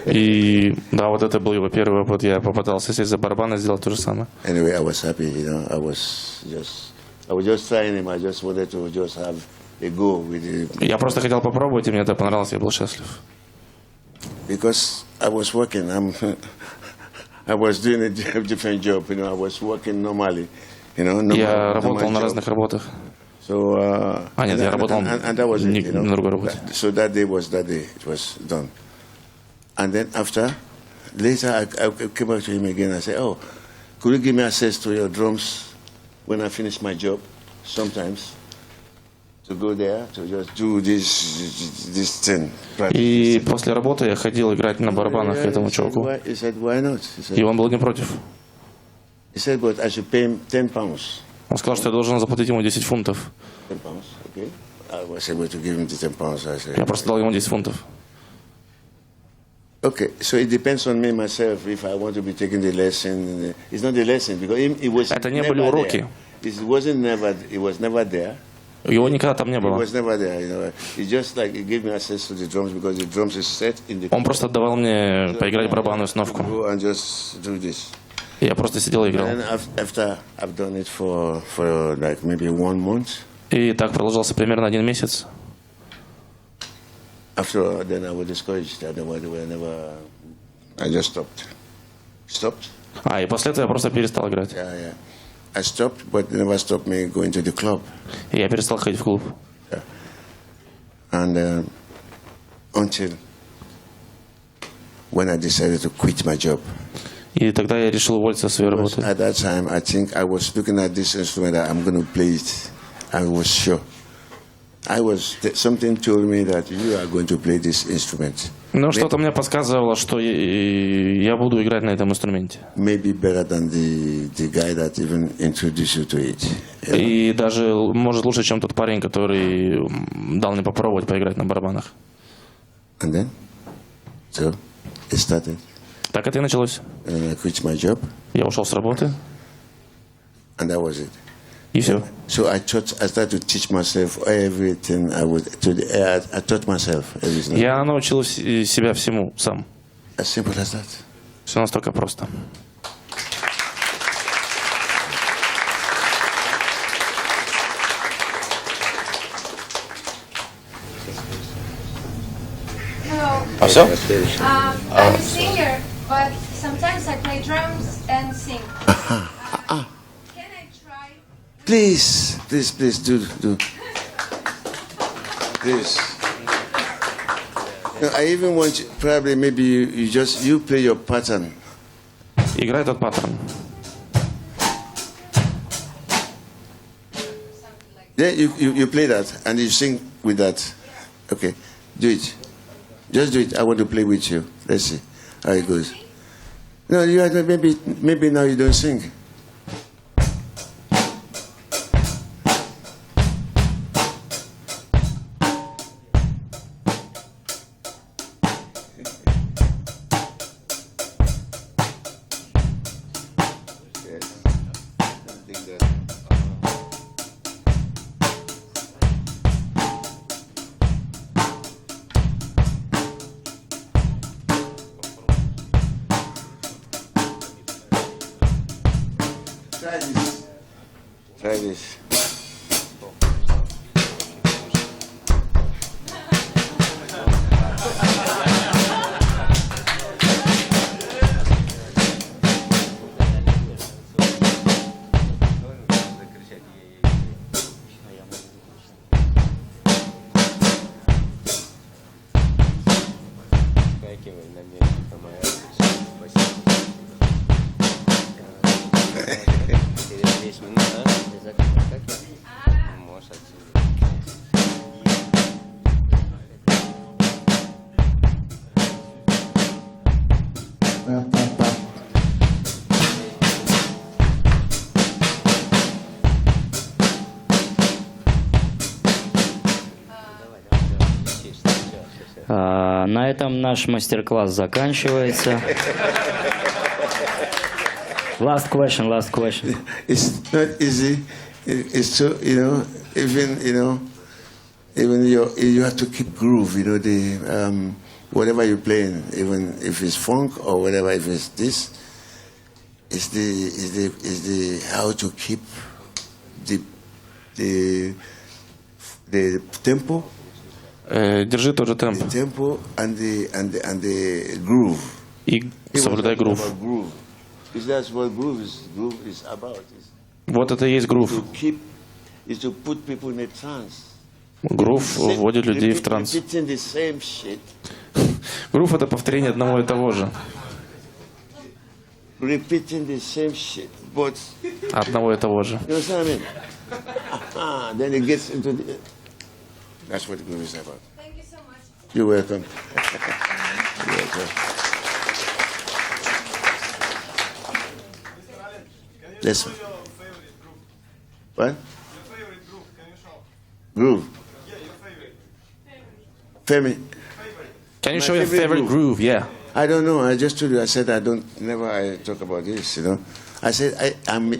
И да, вот это был его первый опыт. Я попытался сесть за барабан и сделать то же самое. Anyway, I was happy, I was just trying him. I just wanted to just have a go with it. Я просто хотел попробовать, и мне это понравилось, я был счастлив. Because I was working, I was doing a different job, I was working normally, Я работал на разных работах. So, нет, я работал на другой работе. So that day, it was done. And then later I came back to him again. I said, "Oh, could you give me access to your drums when I finish my job? Sometimes to go there to just do this thing." И после работы я ходил играть на барабанах к этому чуваку. He said, "Why not?" И он был не против. He said, "But I should pay him £10." Он сказал, что я должен заплатить ему 10 фунтов. Okay. I was able to give him the £10. I said, Я просто дал ему 10 фунтов. Okay, so it depends on me myself if I want to be taking the lesson. It's not the lesson because it was Это не были уроки. It was never there. Его никогда там не было. It was never there, It's just like he gave me access to the drums because the drums is set in the. Он просто давал мне поиграть барабанную установку. Go and just do this. И я просто сидел и играл. And after I've done it for like maybe 1 month. И так продолжался примерно 1 месяц. After then I was discouraged. I just stopped. И после этого я просто перестал играть. Yeah. I stopped, but it never stopped me going to the club. И я перестал ходить в клуб. Yeah. And until when I decided to quit my job. И тогда я решил уволиться со своей работы. At that time, I think I was looking at this instrument that I'm going to play it. I was sure. Something told me that you are going to play this instrument. Но что-то мне подсказывало, что я буду играть на этом инструменте. Maybe better than the guy that even introduced you to it. И даже, может, лучше, чем тот парень, который дал мне попробовать поиграть на барабанах. And then, so it started. Так это и началось. And I quit my job. Я ушел с работы. And that was it. И все. So I started to teach myself everything I taught myself everything. Я научил себя всему сам. As simple as that. Все настолько просто. Hello. А все? I'm a singer, but sometimes I play drums and sing. Can I try? Please, do. Please. No, I even want you, probably maybe you play your pattern. Играй этот паттерн. Then you play that and you sing with that. Okay, do it. Just do it. I want to play with you. Let's see how it goes. No, maybe now you don't sing. Yes. На этом наш мастер-класс заканчивается. Last question. It's not easy. It's so, even you have to keep groove. Whatever you're playing, even if it's funk or whatever, if it's this, is the how to keep the tempo. Держи тот же темп. The tempo and the groove. И соблюдай грув. That's what groove is about. Вот это и есть грув. Is to put people in a trance. Грув вводит людей в транс. Грув — это повторение одного и того же. Одного и того же. That's what groove is about. Thank you so much. You're welcome. Yes. What? Your favorite group, can you show? Groove. Yeah, your favorite. Can you show your favorite groove? Yeah. I don't know. I just told you. I said I talk about this. I said I'm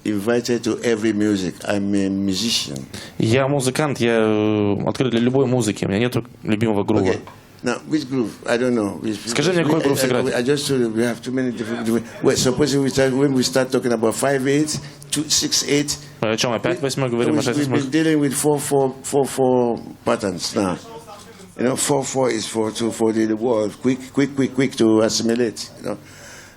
invited to every music. I'm a musician. Я музыкант. Я открыт для любой музыки. У меня нет любимого грува. Okay. Now, which groove? I don't know. Скажи мне, какой грув сыграть? I just told you we have too many different. Well, suppose when we start talking about 5/8, 6/8. О чем опять восьмой говорим? We've been dealing with 4/4 patterns now. 4/4 is for the world, quick to assimilate.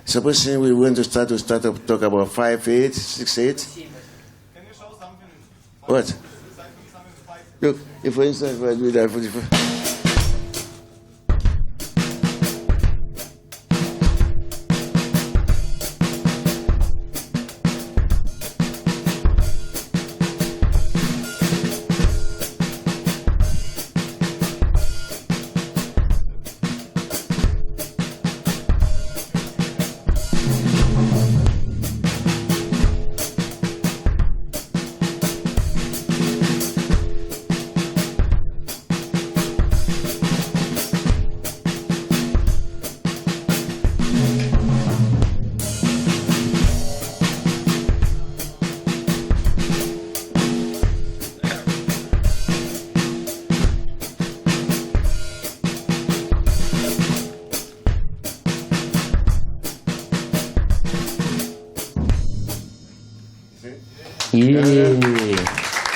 Suppose we want to start talk about 5/8, 6/8. Can you show something? What? Something like. Look, if for instance I do that for the.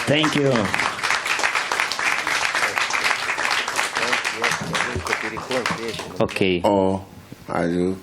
Thank you. Okay. Oh, I do.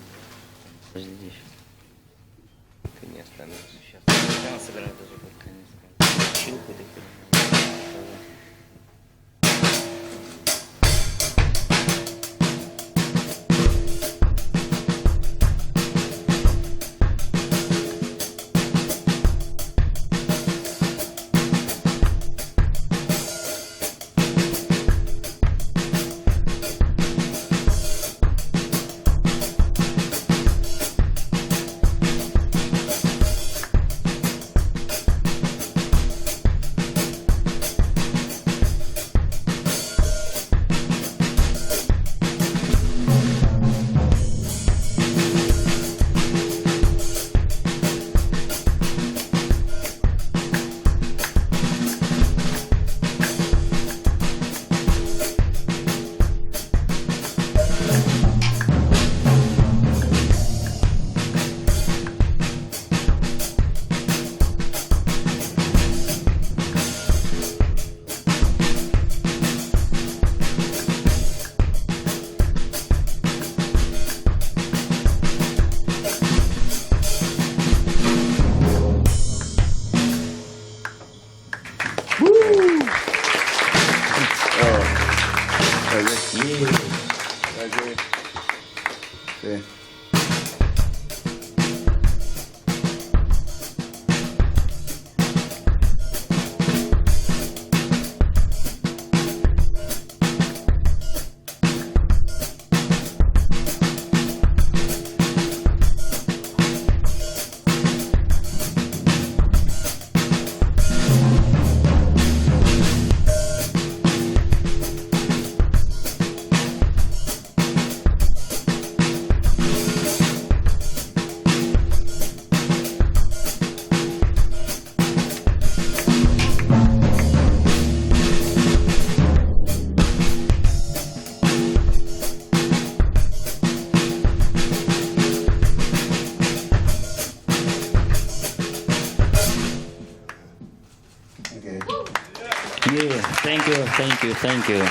Thank you.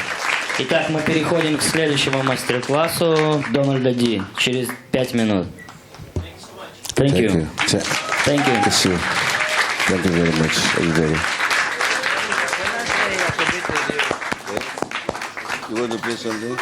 Итак, мы переходим к следующему мастер-классу Дональда Ди через 5 минут. Thank you. Thank you very much, everybody. You want to play something?